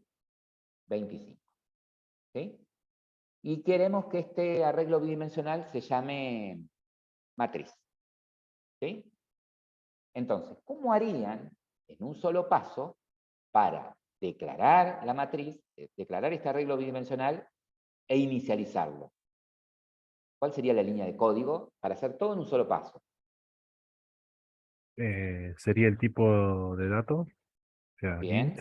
Speaker 1: 25. ¿Sí? Y queremos que este arreglo bidimensional se llame matriz. ¿Sí? Entonces, ¿cómo harían en un solo paso para declarar la matriz, declarar este arreglo bidimensional e inicializarlo? ¿Cuál sería la línea de código para hacer todo en un solo paso?
Speaker 3: Sería el tipo de datos, o sea, int.
Speaker 1: Bien,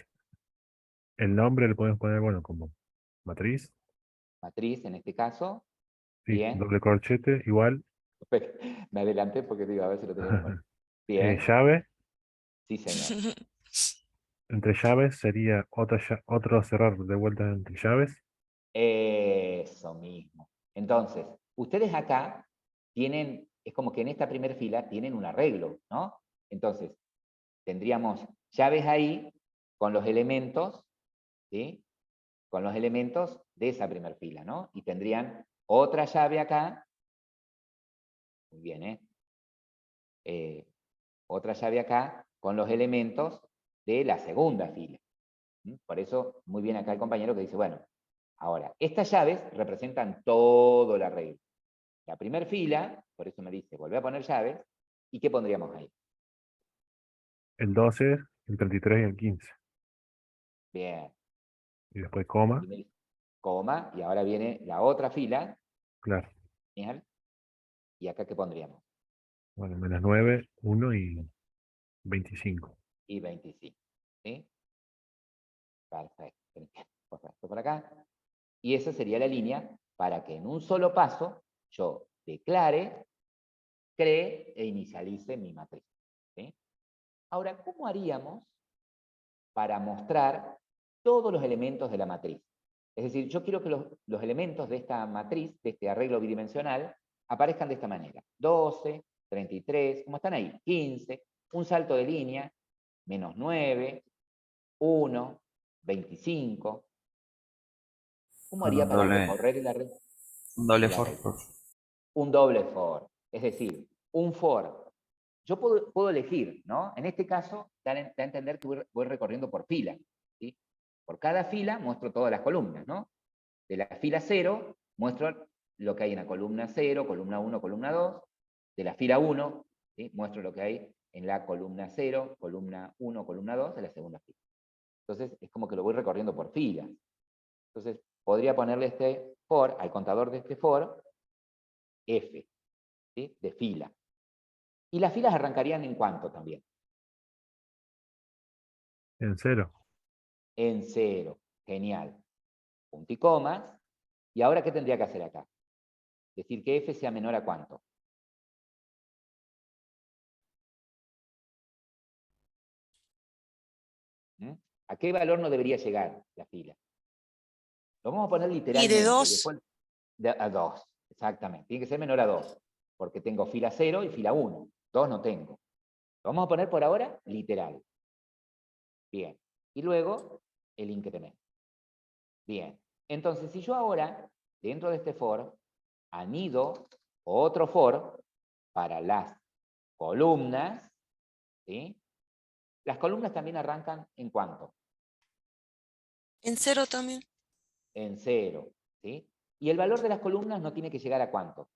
Speaker 3: El nombre le podemos poner, bueno, como matriz.
Speaker 1: matriz en este caso.
Speaker 3: Sí,
Speaker 1: Bien.
Speaker 3: doble corchete, igual.
Speaker 1: Me adelanté porque digo, a ver si lo tenía mal. Bien,
Speaker 3: Llave.
Speaker 1: sí señor.
Speaker 3: Entre llaves sería otro cerrar de vuelta entre llaves.
Speaker 1: Eso mismo. Entonces, ustedes acá tienen, es como que en esta primera fila tienen un arreglo, ¿no? Entonces, tendríamos llaves ahí con los elementos, ¿sí? Con los elementos de esa primera fila, ¿no? Y tendrían otra llave acá, muy bien, otra llave acá con los elementos de la segunda fila. Por eso, muy bien acá el compañero que dice, bueno, ahora, estas llaves representan todo el arreglo. La primera fila, por eso me dice, volvé a poner llaves, ¿y qué pondríamos ahí?
Speaker 3: El 12, el 33 y el 15.
Speaker 1: Bien,
Speaker 3: Y después coma.
Speaker 1: y me dice, coma, y ahora viene la otra fila,
Speaker 3: Claro.
Speaker 1: genial, y acá ¿qué pondríamos?
Speaker 3: Bueno, -9, 1 y 25.
Speaker 1: Y 25, ¿sí? Perfecto, tenés que cortar esto por acá. Y esa sería la línea para que en un solo paso yo declare, cree e inicialice mi matriz. ¿Sí? Ahora, ¿cómo haríamos para mostrar todos los elementos de la matriz? Es decir, yo quiero que los elementos de esta matriz, de este arreglo bidimensional, aparezcan de esta manera. 12, 33, como están ahí, 15, un salto de línea, -9, 1, 25. ¿Cómo
Speaker 5: Con
Speaker 1: haría para recorrer el arreglo?
Speaker 5: un doble
Speaker 1: El
Speaker 5: for,
Speaker 1: arreglo?
Speaker 5: profe.
Speaker 1: Un doble for, es decir, un for. Yo puedo elegir, ¿no? En este caso, da a entender que voy recorriendo por fila, ¿sí? Por cada fila muestro todas las columnas, ¿no? De la fila 0 muestro lo que hay en la columna 0, columna 1, columna 2. De la fila 1, ¿sí? Muestro lo que hay en la columna 0, columna 1, columna 2 de la segunda fila. Entonces, es como que lo voy recorriendo por filas. Entonces, podría ponerle este for, al contador de este for, F, ¿sí? De fila. Y las filas arrancarían en cuánto también.
Speaker 3: En 0.
Speaker 1: En 0. Genial. Punto y comas. ¿Y ahora qué tendría que hacer acá? Decir que f sea menor a ¿cuánto? ¿Mm? ¿A qué valor no debería llegar la fila? Lo vamos a poner
Speaker 4: Y
Speaker 1: literalmente.
Speaker 4: de 2,
Speaker 1: Después, a 2, exactamente. Tiene que ser menor a 2, porque tengo fila 0 y fila 1. 2 no tengo. Lo vamos a poner por ahora literal. Bien. Y luego el incremento. Bien. Entonces, si yo ahora, dentro de este for, anido otro for para las columnas, ¿sí? Las columnas también arrancan ¿en cuánto?
Speaker 4: en 0 también,
Speaker 1: En 0, ¿sí? Y el valor de las columnas no tiene que llegar ¿a cuánto?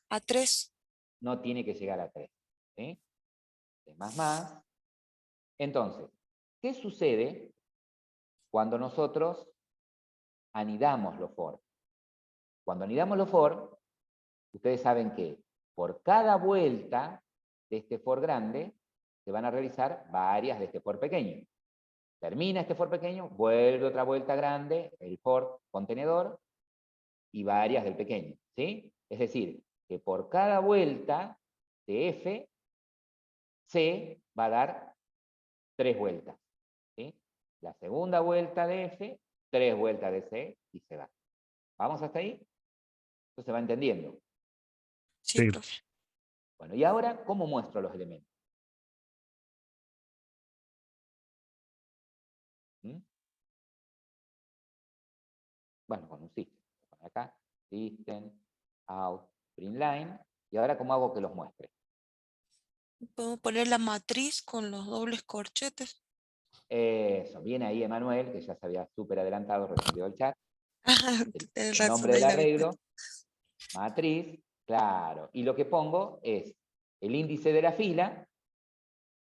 Speaker 4: a 3.
Speaker 1: No tiene que llegar a 3, ¿sí? Más. Entonces, ¿qué sucede cuando nosotros anidamos los for? Cuando anidamos los for, ustedes saben que por cada vuelta de este for grande, se van a realizar varias de este for pequeño. Termina este for pequeño, vuelve otra vuelta grande, el for contenedor, y varias del pequeño, ¿sí? Es decir, que por cada vuelta de f, c va a dar 3 vueltas, ¿sí? La segunda vuelta de f, 3 vueltas de c, y se va. ¿Vamos hasta ahí? Esto se va entendiendo.
Speaker 4: Sí,
Speaker 3: Sí.
Speaker 4: profe.
Speaker 1: Bueno, y ahora, ¿cómo muestro los elementos? ¿Mm? Bueno, con un system. Acá, system, out, print line. Y ahora, ¿cómo hago que los muestre?
Speaker 4: Podemos poner la matriz con los dobles corchetes.
Speaker 1: Eso, viene ahí Emanuel, que ya se había súper adelantado, respondió el chat.
Speaker 4: Tienes
Speaker 1: El
Speaker 4: razón,
Speaker 1: nombre
Speaker 4: ahí
Speaker 1: del
Speaker 4: la vi.
Speaker 1: arreglo, matriz, claro. Y lo que pongo es el índice de la fila,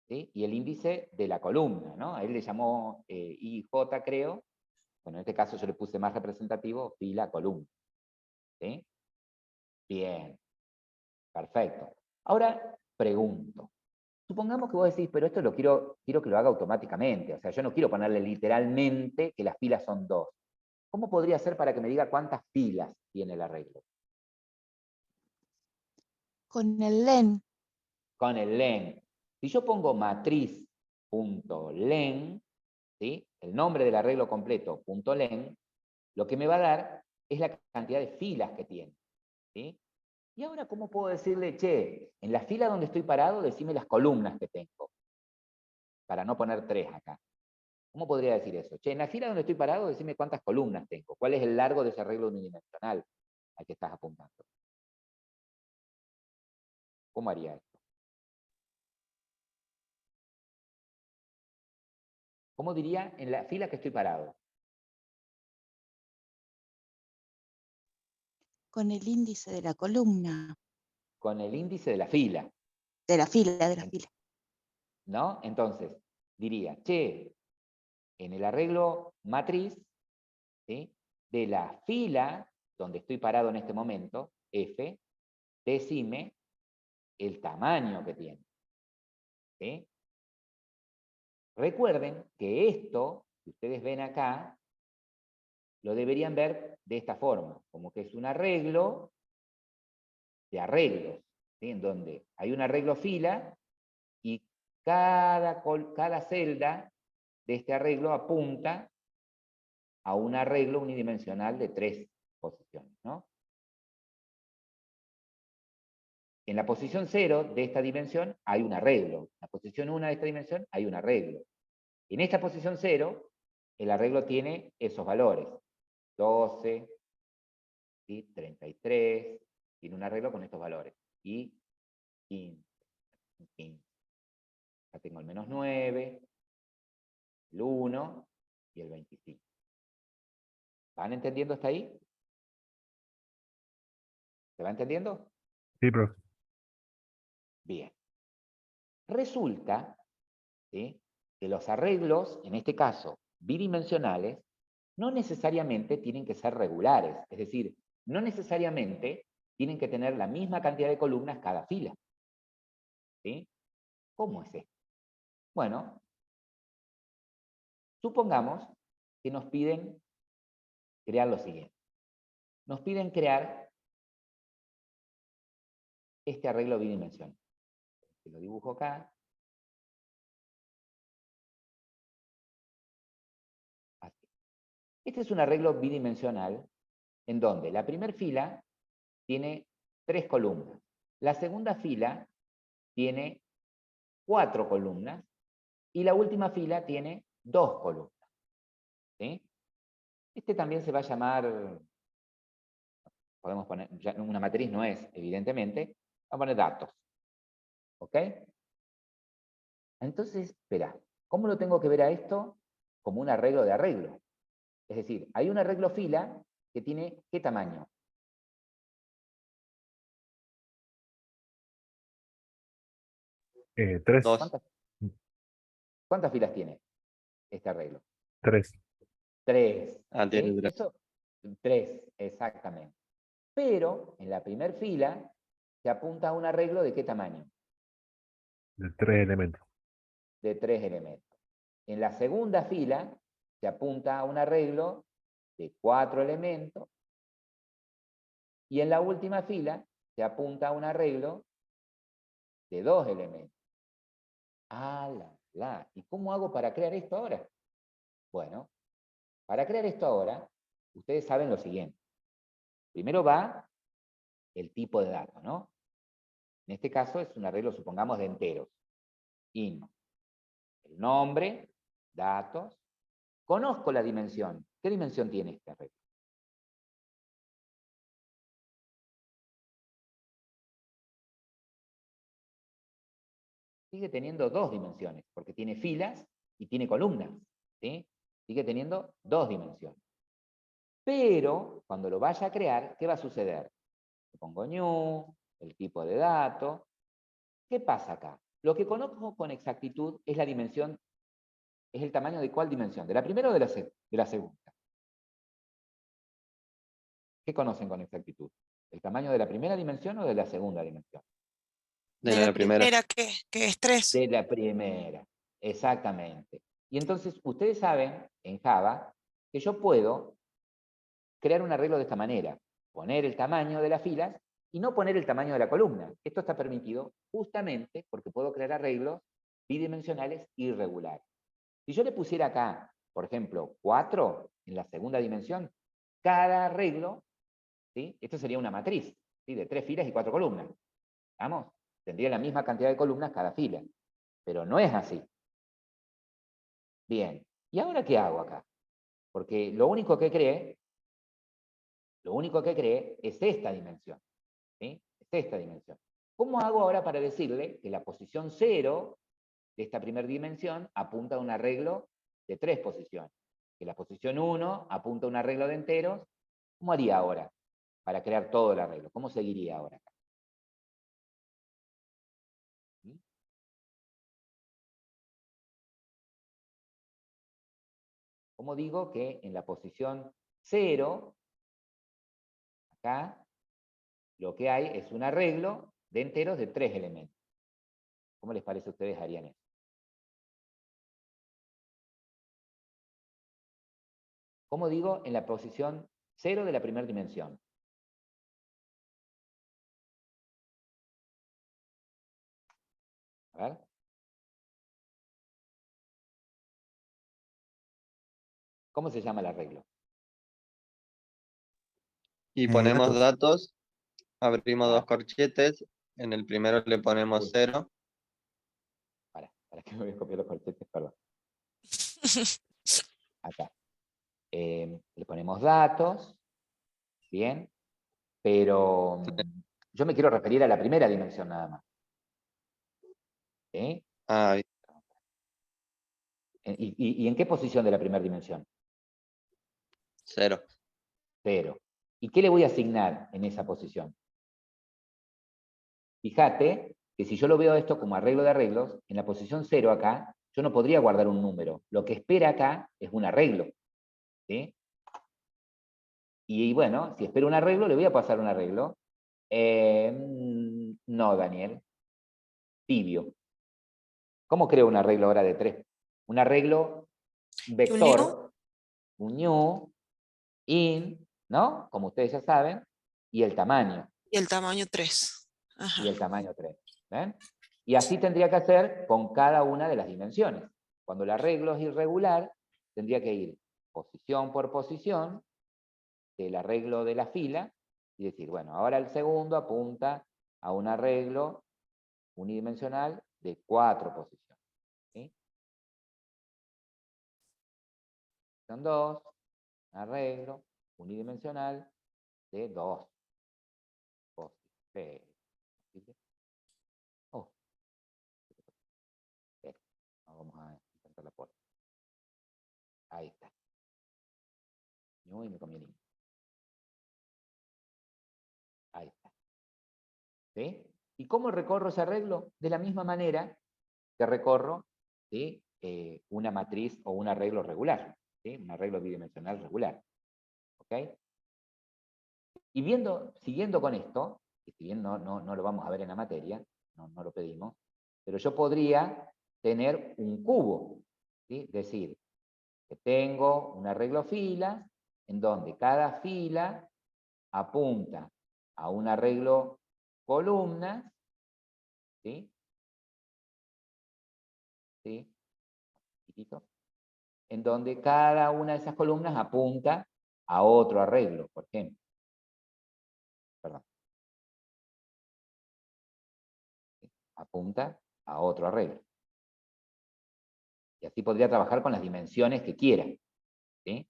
Speaker 1: ¿sí? Y el índice de la columna, ¿no? A él le llamó IJ, creo. Bueno, en este caso yo le puse más representativo, fila, columna. ¿Sí? Bien, perfecto. Ahora pregunto. Supongamos que vos decís, pero esto lo quiero que lo haga automáticamente. O sea, yo no quiero ponerle literalmente que las filas son 2. ¿Cómo podría ser para que me diga cuántas filas tiene el arreglo?
Speaker 5: Con el len.
Speaker 1: Con el len. Si yo pongo matriz.len, ¿sí? El nombre del arreglo completo, .len, lo que me va a dar es la cantidad de filas que tiene, ¿sí? Y ahora, ¿cómo puedo decirle, che, en la fila donde estoy parado, decime las columnas que tengo, para no poner 3 acá? ¿Cómo podría decir eso? Che, en la fila donde estoy parado, decime cuántas columnas tengo, cuál es el largo de ese arreglo unidimensional al que estás apuntando. ¿Cómo haría esto? ¿Cómo diría en la fila que estoy parado?
Speaker 5: Con el índice de la columna.
Speaker 1: Con el índice de la fila,
Speaker 5: De la fila.
Speaker 1: ¿no? Entonces, diría, che, en el arreglo matriz, ¿sí? De la fila donde estoy parado en este momento, F, decime el tamaño que tiene, ¿sí? Recuerden que esto que ustedes ven acá, lo deberían ver de esta forma, como que es un arreglo de arreglos, ¿sí? En donde hay un arreglo fila y cada celda de este arreglo apunta a un arreglo unidimensional de 3 posiciones, ¿no? En la posición 0 de esta dimensión hay un arreglo. En la posición 1 de esta dimensión hay un arreglo. En esta posición 0, el arreglo tiene esos valores. 12, ¿sí? 33, tiene un arreglo con estos valores. Y 15. Ya tengo el menos 9, el 1 y el 25. ¿Van entendiendo hasta ahí? ¿Se va entendiendo?
Speaker 3: Sí, profe.
Speaker 1: Bien. Resulta, ¿sí? Que los arreglos, en este caso bidimensionales, no necesariamente tienen que ser regulares. Es decir, no necesariamente tienen que tener la misma cantidad de columnas cada fila. ¿Sí? ¿Cómo es esto? Bueno, Supongamos que nos piden crear lo siguiente. Nos piden crear este arreglo bidimensional. Lo dibujo acá. Así. Este es un arreglo bidimensional en donde la primera fila tiene 3 columnas. La segunda fila tiene 4 columnas y la última fila tiene 2 columnas. ¿Sí? Este también se va a llamar, podemos poner, ya una matriz no es, evidentemente, vamos a poner datos. ¿Ok? Entonces, espera, ¿cómo lo tengo que ver a esto? Como un arreglo de arreglo. Es decir, hay un arreglo fila que tiene ¿qué tamaño?
Speaker 3: Tres.
Speaker 6: Dos.
Speaker 1: ¿Cuántas filas tiene este arreglo?
Speaker 3: 3.
Speaker 1: 3.
Speaker 6: Ah, tiene
Speaker 1: ¿sí?
Speaker 6: tres.
Speaker 1: Eso, 3, exactamente. Pero en la primera fila se apunta a un arreglo de ¿qué tamaño?
Speaker 3: De 3 elementos.
Speaker 1: De 3 elementos. En la segunda fila se apunta a un arreglo de 4 elementos. Y en la última fila se apunta a un arreglo de 2 elementos. ¿Y cómo hago para crear esto ahora? Bueno, para crear esto ahora, ustedes saben lo siguiente. Primero va el tipo de datos, ¿no? En este caso es un arreglo, supongamos, de enteros. Int. El nombre, datos. Conozco la dimensión. ¿Qué dimensión tiene este arreglo? Sigue teniendo 2 dimensiones, porque tiene filas y tiene columnas. ¿Sí? Sigue teniendo 2 dimensiones. Pero, cuando lo vaya a crear, ¿qué va a suceder? Le pongo new, el tipo de dato. ¿Qué pasa acá? Lo que conozco con exactitud es la dimensión, es el tamaño de ¿cuál dimensión? ¿De la primera o de la segunda? ¿Qué conocen con exactitud? ¿El tamaño de la primera dimensión o de la segunda dimensión?
Speaker 6: De la primera.
Speaker 4: que es 3.
Speaker 1: De la primera, exactamente. Y entonces, ustedes saben, en Java, que yo puedo crear un arreglo de esta manera. Poner el tamaño de las filas y no poner el tamaño de la columna. Esto está permitido justamente porque puedo crear arreglos bidimensionales irregulares. Si yo le pusiera acá, por ejemplo, 4 en la segunda dimensión, cada arreglo, ¿sí? Esto sería una matriz, ¿sí? De 3 filas y 4 columnas. ¿Vamos? Tendría la misma cantidad de columnas cada fila. Pero no es así. Bien. ¿Y ahora qué hago acá? Porque lo único que creé es esta dimensión. ¿Sí? Es esta dimensión. ¿Cómo hago ahora para decirle que la posición 0 de esta primera dimensión apunta a un arreglo de 3 posiciones? Que la posición 1 apunta a un arreglo de enteros. ¿Cómo haría ahora para crear todo el arreglo? ¿Cómo seguiría ahora? ¿Sí? ¿Cómo digo que en la posición 0, acá, lo que hay es un arreglo de enteros de 3 elementos? ¿Cómo les parece a ustedes harían eso? ¿Cómo digo en la posición 0 de la primera dimensión? A ver. ¿Cómo se llama el arreglo?
Speaker 6: Y ponemos
Speaker 2: Datos.
Speaker 6: datos, abrimos dos corchetes, en el primero le ponemos
Speaker 1: Uy.
Speaker 6: 0.
Speaker 1: Para que me voy a copiar los corchetes, perdón. Acá. Le ponemos datos, bien, pero yo me quiero referir a la primera dimensión nada más. ¿Sí?
Speaker 6: Ah,
Speaker 1: ¿Y en qué posición de la primera dimensión?
Speaker 6: 0.
Speaker 1: 0. ¿Y qué le voy a asignar en esa posición? Fíjate que si yo lo veo esto como arreglo de arreglos, en la posición 0 acá, yo no podría guardar un número. Lo que espera acá es un arreglo. ¿Sí? Y bueno, si espero un arreglo, le voy a pasar un arreglo. No, Daniel. Tibio. ¿Cómo creo un arreglo ahora de 3? Un arreglo vector, un new, in, ¿no? Como ustedes ya saben, y el tamaño.
Speaker 4: Y el tamaño 3. Ajá.
Speaker 1: Y el tamaño 3. ¿Ven? Y así tendría que hacer con cada una de las dimensiones. Cuando el arreglo es irregular, tendría que ir posición por posición del arreglo de la fila y decir, bueno, ahora el segundo apunta a un arreglo unidimensional de 4 posiciones. ¿Sí? Son 2, arreglo unidimensional de 2 posiciones. Oh. No, vamos a intentar la puerta. Ahí está. Y me comí el link. Ahí está. ¿Sí? ¿Y cómo recorro ese arreglo? De la misma manera que recorro, ¿sí? Una matriz o un arreglo regular. ¿Sí? Un arreglo bidimensional regular. ¿Ok? Y siguiendo con esto, que si bien no lo vamos a ver en la materia, no lo pedimos, pero yo podría tener un cubo. ¿Sí? Es decir, que tengo un arreglo filas en donde cada fila apunta a un arreglo columnas, ¿sí? ¿Sí? Chiquito. En donde cada una de esas columnas apunta a otro arreglo, por ejemplo. Perdón. Apunta a otro arreglo. Y así podría trabajar con las dimensiones que quiera. ¿Sí?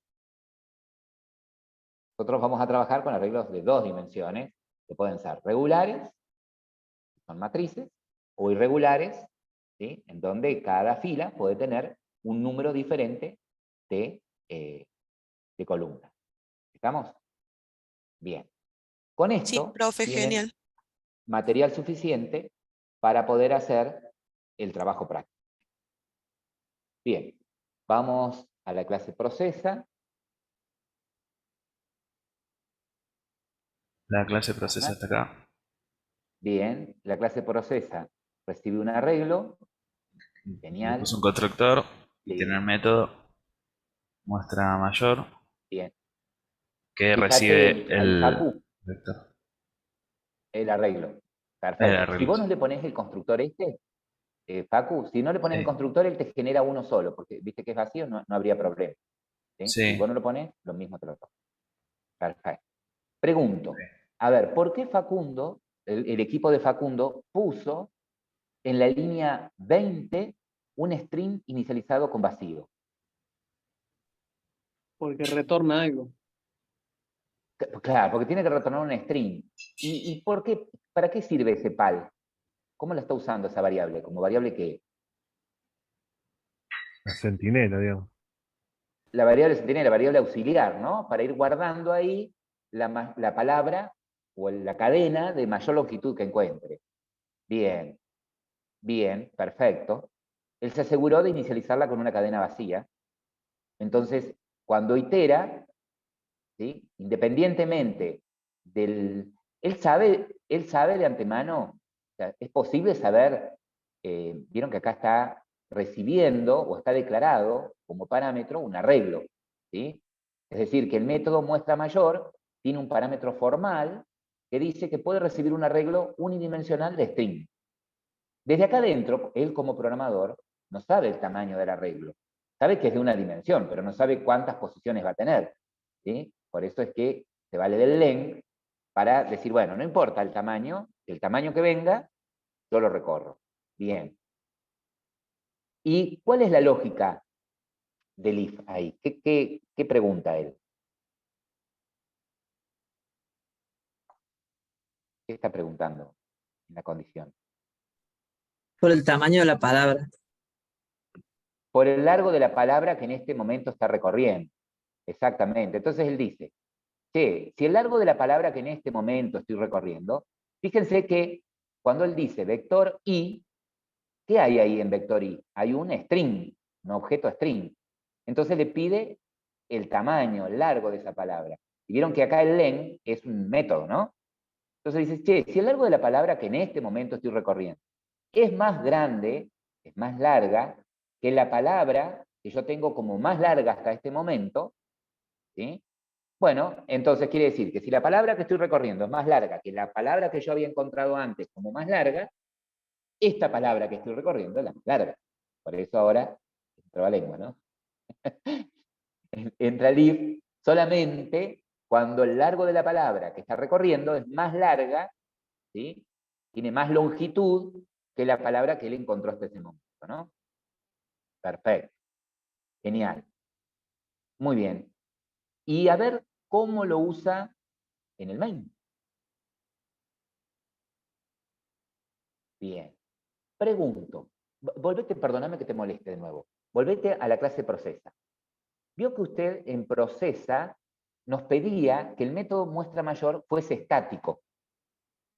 Speaker 1: Nosotros vamos a trabajar con arreglos de 2 dimensiones, que pueden ser regulares, que son matrices, o irregulares, ¿sí? En donde cada fila puede tener un número diferente de columnas. ¿Estamos? Bien. Con
Speaker 4: Sí,
Speaker 1: esto
Speaker 4: profe,
Speaker 1: tienen
Speaker 4: genial.
Speaker 1: material suficiente para poder hacer el trabajo práctico. Bien, vamos a la clase procesa.
Speaker 7: La clase procesa hasta acá.
Speaker 1: Bien, la clase procesa recibe un arreglo.
Speaker 7: Le
Speaker 1: Genial.
Speaker 7: puse un constructor y tiene el
Speaker 1: Sí.
Speaker 7: método muestra mayor
Speaker 1: Bien.
Speaker 7: que
Speaker 1: Fíjate
Speaker 7: recibe
Speaker 1: ahí,
Speaker 7: el
Speaker 1: Facu,
Speaker 7: vector.
Speaker 1: el arreglo.
Speaker 7: El
Speaker 1: Perfecto. Si
Speaker 7: arreglo.
Speaker 1: vos no le pones el constructor Facu, si no le pones el
Speaker 7: Sí.
Speaker 1: constructor, él te genera uno solo, porque viste que es vacío, no habría problema. ¿Sí?
Speaker 7: Sí.
Speaker 1: Si vos no lo pones, lo mismo te lo toca. Perfecto. Pregunto, a ver, ¿por qué Facundo, el equipo de Facundo, puso en la línea 20 un string inicializado con vacío?
Speaker 8: Porque retorna algo.
Speaker 1: Claro, porque tiene que retornar un string. ¿Y por qué, para qué sirve ese pal? ¿Cómo la está usando esa variable? ¿Como variable qué?
Speaker 3: La centinela, digamos.
Speaker 1: La variable se tiene la variable auxiliar, ¿no? Para ir guardando ahí la palabra o la cadena de mayor longitud que encuentre. Bien, bien, perfecto. Él se aseguró de inicializarla con una cadena vacía. Entonces, cuando itera, ¿sí? Independientemente del... Él sabe de antemano, o sea, es posible saber, vieron que acá está recibiendo o está declarado como parámetro un arreglo, ¿sí? Es decir, que el método muestra mayor tiene un parámetro formal que dice que puede recibir un arreglo unidimensional de string. Desde acá adentro, él como programador no sabe el tamaño del arreglo. Sabe que es de una dimensión, pero no sabe cuántas posiciones va a tener. ¿Sí? Por eso es que se vale del len para decir, bueno, no importa el tamaño que venga, yo lo recorro. Bien. ¿Y cuál es la lógica del if ahí? ¿Qué pregunta él? ¿Qué está preguntando en la condición?
Speaker 9: Por el tamaño de la palabra.
Speaker 1: Por el largo de la palabra que en este momento está recorriendo. Exactamente. Entonces él dice, che, si el largo de la palabra que en este momento estoy recorriendo, fíjense que cuando él dice vector i, ¿qué hay ahí en vector i? Hay un string, un objeto string. Entonces le pide el tamaño, el largo de esa palabra. Y vieron que acá el len es un método, ¿no? Entonces dice, che, si el largo de la palabra que en este momento estoy recorriendo es más grande, es más larga, que la palabra que yo tengo como más larga hasta este momento, ¿sí? Bueno, entonces quiere decir que si la palabra que estoy recorriendo es más larga que la palabra que yo había encontrado antes como más larga, esta palabra que estoy recorriendo es la más larga. Por eso ahora, trabalengua, ¿no? Entra el if solamente cuando el largo de la palabra que está recorriendo es más larga, ¿sí? Tiene más longitud que la palabra que él encontró hasta ese momento, ¿no? Perfecto. Genial. Muy bien. Y a ver cómo lo usa en el main. Bien. Pregunto. Volvete, perdóname que te moleste de nuevo. Volvete a la clase Procesa. Vio que usted en Procesa nos pedía que el método muestra mayor fuese estático,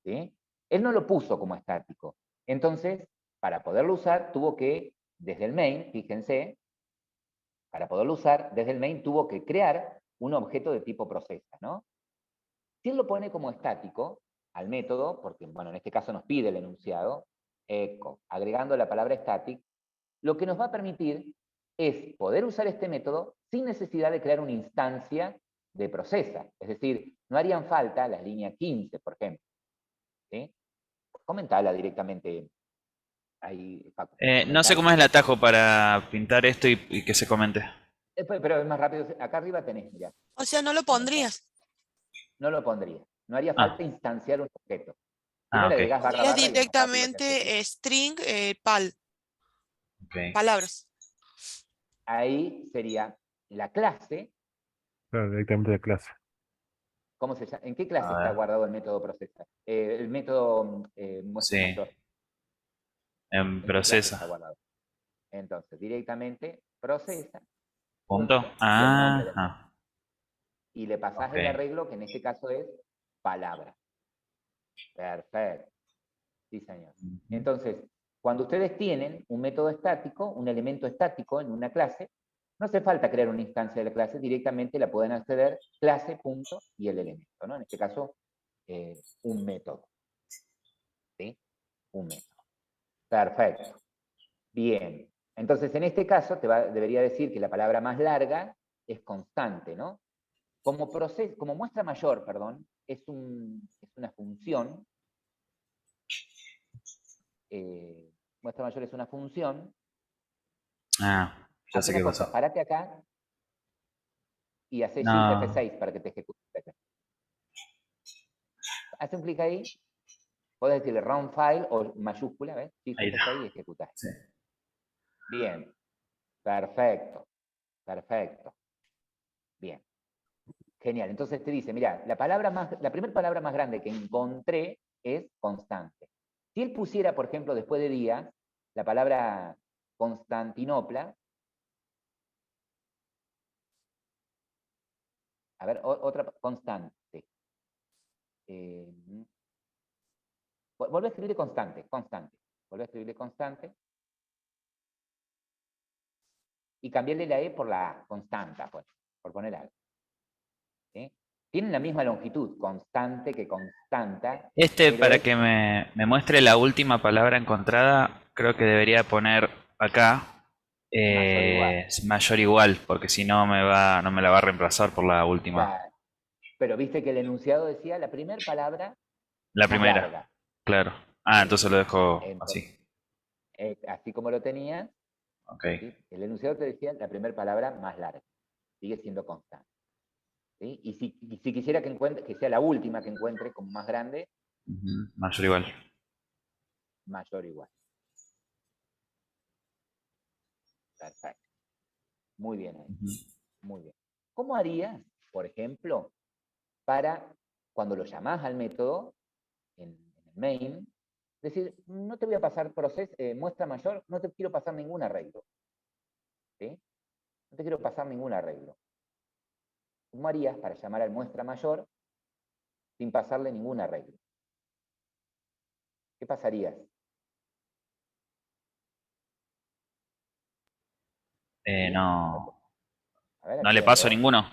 Speaker 1: ¿sí? Él no lo puso como estático. Entonces, para poderlo usar, tuvo que, desde el main, fíjense, para poderlo usar, desde el main tuvo que crear un objeto de tipo Procesa, ¿no? Si él lo pone como estático al método, porque, bueno, en este caso nos pide el enunciado, echo, agregando la palabra static, lo que nos va a permitir es poder usar este método sin necesidad de crear una instancia de Procesa. Es decir, no harían falta las líneas 15, por ejemplo. ¿Sí? Comentala directamente ahí, Facu.
Speaker 7: No sé
Speaker 1: Comentala.
Speaker 7: cómo es el atajo para pintar esto y que se comente.
Speaker 1: Pero es más rápido. Acá arriba tenés, mirá.
Speaker 4: O sea, no lo pondrías.
Speaker 1: No lo pondría. No haría
Speaker 7: Ah.
Speaker 1: falta instanciar un objeto. Si
Speaker 7: Ah,
Speaker 1: no le
Speaker 7: ok.
Speaker 1: agregás barra
Speaker 4: Serías
Speaker 1: barra y es más rápido que hacer.
Speaker 4: directamente string pal,
Speaker 7: Ok.
Speaker 4: palabras.
Speaker 1: Ahí sería la clase.
Speaker 3: Claro, directamente de clase.
Speaker 1: ¿Cómo se llama? ¿En qué clase
Speaker 7: A
Speaker 1: está
Speaker 7: ver.
Speaker 1: guardado el método procesa? El método muestra
Speaker 7: Sí.
Speaker 1: mayor.
Speaker 7: En
Speaker 1: ¿En qué clase está
Speaker 7: procesa.
Speaker 1: guardado? Entonces, directamente procesa.
Speaker 7: Punto.
Speaker 1: Y el nombre del método.
Speaker 7: Ah.
Speaker 1: Y le pasás
Speaker 7: Ok.
Speaker 1: el arreglo, que en este caso es palabra. Perfecto. Sí, señor.
Speaker 7: Ujú.
Speaker 1: Entonces, cuando ustedes tienen un método estático, un elemento estático en una clase, no hace falta crear una instancia de la clase, directamente la pueden acceder clase, punto, y el elemento, ¿no? En este caso, un método. ¿Sí? Un método. Perfecto. Bien. Entonces, en este caso, debería decir que la palabra más larga es constante, ¿no? Como muestra mayor, perdón, es una función. Muestra mayor es una función.
Speaker 7: Ah, ya
Speaker 1: Haz
Speaker 7: sé
Speaker 1: una
Speaker 7: qué
Speaker 1: cosa,
Speaker 7: pasó.
Speaker 1: párate acá y hace Shift
Speaker 7: No.
Speaker 1: F6 para que te ejecute. Hace un clic ahí, podés decirle run file o mayúscula, ¿ves? Shift
Speaker 7: Ahí está.
Speaker 1: F6 y ejecutar.
Speaker 7: Sí.
Speaker 1: Bien, perfecto, perfecto. Bien, genial. Entonces te dice, mira, la primera palabra más grande que encontré es constante. Si él pusiera, por ejemplo, después de día, la palabra Constantinopla, a ver, otra constante. Vuelve a escribirle constante, constante. Vuelve a escribirle constante. Y cambiarle la E por la A, constanta, pues, por poner algo. ¿Sí? Tienen la misma longitud, constante que constanta. Pero
Speaker 7: Para
Speaker 1: es
Speaker 7: que me muestre la última palabra encontrada, creo que debería poner acá
Speaker 1: mayor o igual.
Speaker 7: mayor igual, porque si no no me la va a reemplazar por la última.
Speaker 1: Claro. Pero viste que el enunciado decía la primera palabra
Speaker 7: La
Speaker 1: más
Speaker 7: primera,
Speaker 1: larga.
Speaker 7: claro. Ah,
Speaker 1: ¿Sí?
Speaker 7: entonces lo dejo
Speaker 1: Entonces,
Speaker 7: así.
Speaker 1: así como lo tenía,
Speaker 7: Ok.
Speaker 1: ¿sí? El enunciado te decía la primera palabra más larga. Sigue siendo constante. ¿Sí? Y si quisiera que sea la última que encuentre como más grande,
Speaker 7: Ujú, mayor igual.
Speaker 1: mayor o igual. Perfecto. Muy bien ahí.
Speaker 7: Ujú.
Speaker 1: Muy bien. ¿Cómo harías, por ejemplo, para cuando lo llamás al método en el main, decir, no te voy a pasar muestra mayor, no te quiero pasar ningún arreglo? ¿Sí? No te quiero pasar ningún arreglo. ¿Cómo harías para llamar al muestra mayor sin pasarle ningún arreglo? ¿Qué pasarías?
Speaker 7: No,
Speaker 1: A ver,
Speaker 7: no le
Speaker 1: activa
Speaker 7: paso
Speaker 1: error.
Speaker 7: ninguno.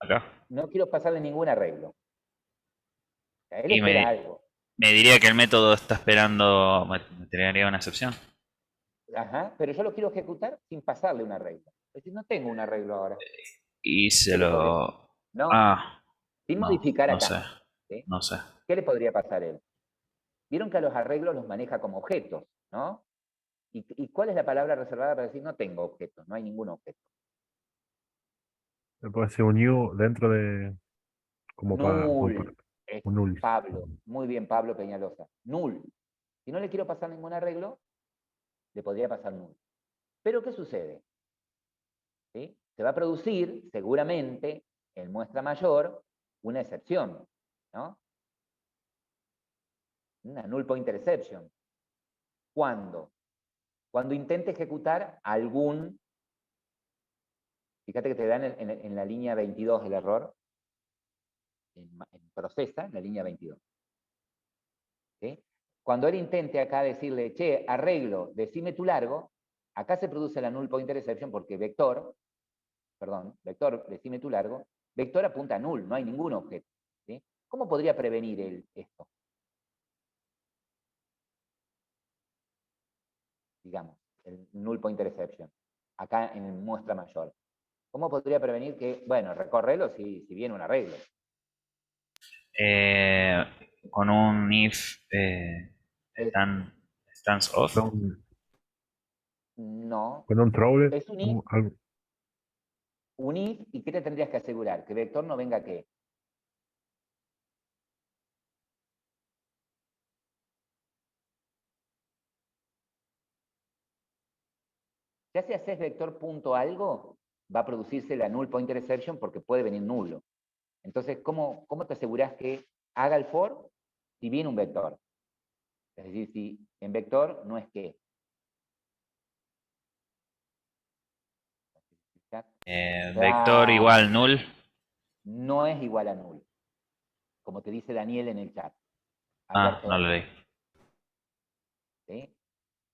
Speaker 7: Acá.
Speaker 1: No quiero pasarle ningún arreglo. O sea, él
Speaker 7: Y
Speaker 1: espera algo.
Speaker 7: me diría que el método está esperando, me tendría una excepción.
Speaker 1: Ajá, pero yo lo quiero ejecutar sin pasarle un arreglo. Es decir, no tengo un arreglo ahora.
Speaker 7: Y se
Speaker 1: ¿Qué le podría-
Speaker 7: lo...
Speaker 1: No,
Speaker 7: Ah,
Speaker 1: sin
Speaker 7: no,
Speaker 1: modificar
Speaker 7: no sé,
Speaker 1: acá. ¿Sí?
Speaker 7: no sé.
Speaker 1: ¿Qué le podría pasar a él? Vieron que a los arreglos los maneja como objetos, ¿no? ¿Y cuál es la palabra reservada para decir no tengo objetos? No hay ningún objeto.
Speaker 3: Puede ser un new dentro de, como para
Speaker 1: Null. Es
Speaker 3: un null.
Speaker 1: Pablo. Muy bien, Pablo Peñalosa. Null. Si no le quiero pasar ningún arreglo, le podría pasar null. Pero ¿qué sucede? ¿Sí? Se va a producir, seguramente, en muestra mayor, una excepción, ¿no? Una null pointer exception. ¿Cuándo? Cuando intente ejecutar algún, fíjate que te dan en la línea 22 el error, en procesa, en la línea 22. ¿Sí? Cuando él intente acá decirle, che, arreglo, decime tu largo, acá se produce la null pointer exception porque vector, decime tu largo, vector apunta a null, no hay ningún objeto. ¿Sí? ¿Cómo podría prevenir él esto? Digamos, el null pointer exception, acá en muestra mayor. ¿Cómo podría prevenir que, bueno, recórrelo si viene un arreglo?
Speaker 7: Con un if stands off.
Speaker 1: No,
Speaker 3: Con un throwlet,
Speaker 1: es un if, ¿y qué te tendrías que asegurar? Que vector no venga ¿qué? Ya si haces vector punto algo, va a producirse la null pointer exception porque puede venir nulo. Entonces, ¿cómo te aseguras que haga el for si viene un vector? Es decir, si en vector no es que.
Speaker 7: Vector
Speaker 1: Claro,
Speaker 7: igual null.
Speaker 1: no es igual a null, como te dice Daniel en el chat.
Speaker 7: Ah, no
Speaker 1: Alberto,
Speaker 7: lo leí.
Speaker 1: ¿sí?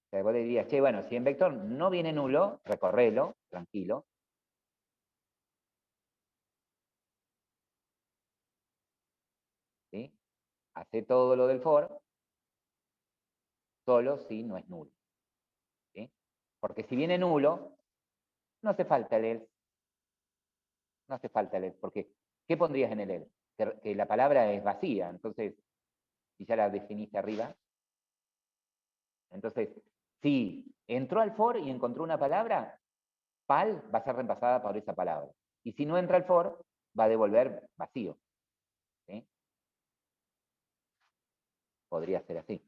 Speaker 1: O sea, vos le dirías, che, bueno, si en vector no viene nulo, recorrelo, tranquilo. ¿Sí? Hace todo lo del for, solo si no es nulo. ¿Sí? Porque si viene nulo, no hace falta el else. No hace falta el else, porque ¿qué pondrías en el else? Que la palabra es vacía, entonces, si ya la definiste arriba. Entonces, si entró al for y encontró una palabra, pal va a ser reemplazada por esa palabra. Y si no entra al for, va a devolver vacío. ¿Sí? Podría ser así.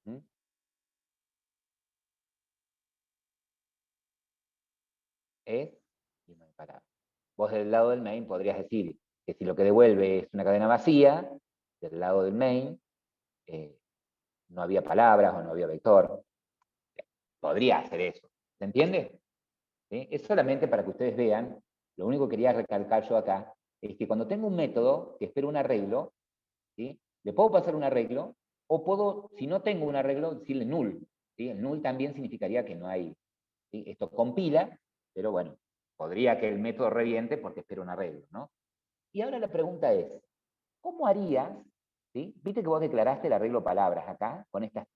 Speaker 1: ¿Mm? Es y no hay palabra. Vos del lado del main podrías decir que si lo que devuelve es una cadena vacía, del lado del main, no había palabras o no había vector. Podría hacer eso. ¿Se entiende? ¿Sí? Es solamente para que ustedes vean, lo único que quería recalcar yo acá, es que cuando tengo un método que espera un arreglo, ¿sí? Le puedo pasar un arreglo, o puedo, si no tengo un arreglo, decirle null. ¿Sí? El null también significaría que no hay. ¿Sí? Esto compila, pero bueno, podría que el método reviente porque espera un arreglo, ¿no? Y ahora la pregunta es, ¿cómo harías? ¿Sí? Viste que vos declaraste el arreglo palabras acá, con estas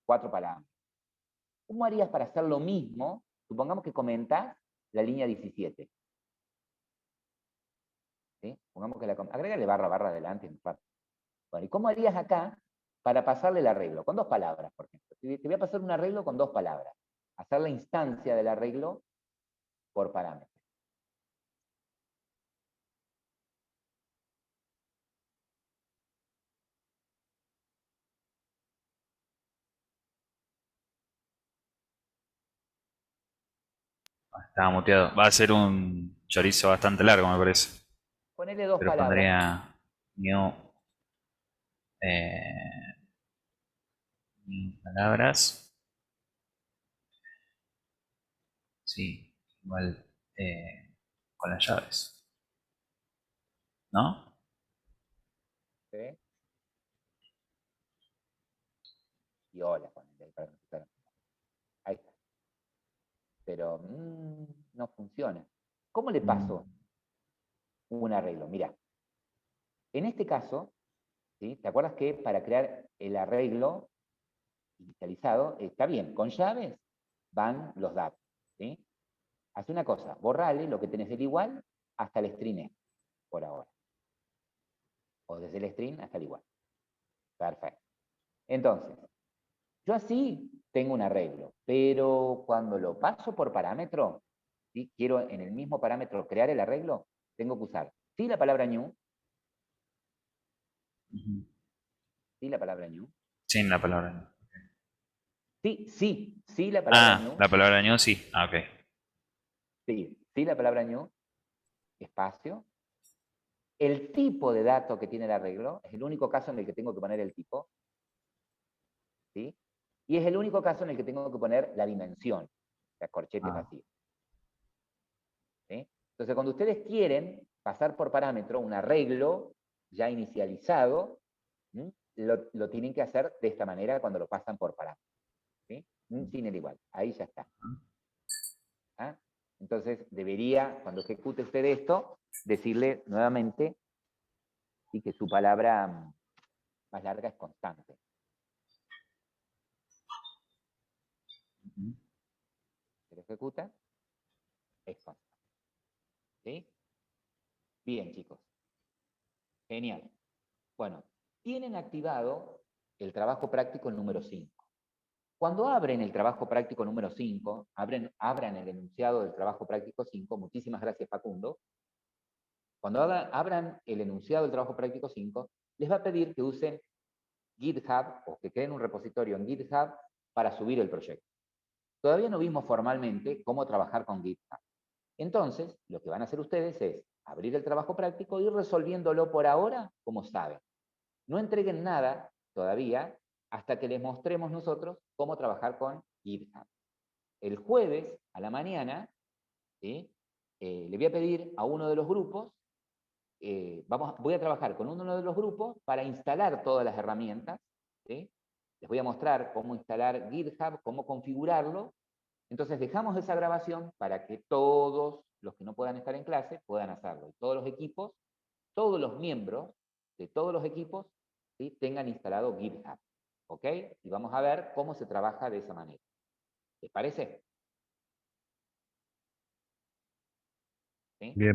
Speaker 1: 4 palabras. ¿Cómo harías para hacer lo mismo? Supongamos que comentás la línea 17. ¿Sí? Pongamos que agrégale barra adelante. Bueno, ¿y cómo harías acá para pasarle el arreglo? Con 2 palabras, por ejemplo. Te voy a pasar un arreglo con 2 palabras. Hacer la instancia del arreglo por parámetro.
Speaker 7: Estaba muteado. Va a ser un chorizo bastante largo, me parece.
Speaker 1: Ponele 2
Speaker 7: Pero
Speaker 1: palabras.
Speaker 7: pondría new, eh, new palabras. Sí, igual con las llaves. ¿No?
Speaker 1: ¿Sí? Y hola, ponele ahí para que no. Ahí está. Pero no funciona. ¿Cómo le paso un arreglo? Mirá, en este caso, ¿Sí? ¿Te acuerdas que para crear el arreglo inicializado, está bien, con llaves van los datos, ¿sí? Haz una cosa, borrale lo que tenés del igual hasta el string F, por ahora. O desde el string hasta el igual. Perfecto. Entonces, yo así tengo un arreglo, pero cuando lo paso por parámetro, ¿sí? Quiero en el mismo parámetro crear el arreglo, tengo que usar sí la palabra new,
Speaker 7: Ujú.
Speaker 1: sí la palabra new,
Speaker 7: Sin la palabra.
Speaker 1: sí la palabra
Speaker 7: Ah,
Speaker 1: new,
Speaker 7: la palabra new sí. Ah, ok.
Speaker 1: sí la palabra new, espacio. El tipo de dato que tiene el arreglo es el único caso en el que tengo que poner el tipo, ¿sí? Y es el único caso en el que tengo que poner la dimensión, las corchetes
Speaker 7: Ah.
Speaker 1: vacías. ¿Sí? Entonces, cuando ustedes quieren pasar por parámetro un arreglo ya inicializado, ¿sí? Lo tienen que hacer de esta manera cuando lo pasan por parámetro. ¿Sí? Sin el igual. Ahí ya está. ¿Ah? Entonces, debería, cuando ejecute usted esto, decirle nuevamente y que su palabra más larga es constante. Se lo ejecuta, es constante. ¿Sí? Bien, chicos. Genial. Bueno, tienen activado el trabajo práctico número 5. Cuando abren el trabajo práctico número 5, abran el enunciado del trabajo práctico 5, muchísimas gracias Facundo. Cuando abran el enunciado del trabajo práctico 5, les va a pedir que usen GitHub o que creen un repositorio en GitHub para subir el proyecto. Todavía no vimos formalmente cómo trabajar con GitHub. Entonces, lo que van a hacer ustedes es abrir el trabajo práctico y ir resolviéndolo por ahora como saben. No entreguen nada todavía hasta que les mostremos nosotros cómo trabajar con GitHub. El jueves a la mañana, ¿sí? Le voy a pedir a uno de los grupos, voy a trabajar con uno de los grupos para instalar todas las herramientas, ¿sí? Les voy a mostrar cómo instalar GitHub, cómo configurarlo. Entonces dejamos esa grabación para que todos los que no puedan estar en clase puedan hacerlo. Y todos los equipos, todos los miembros de todos los equipos, ¿sí? Tengan instalado GitHub. ¿Ok? Y vamos a ver cómo se trabaja de esa manera. ¿Les parece? ¿Sí?
Speaker 3: Bien.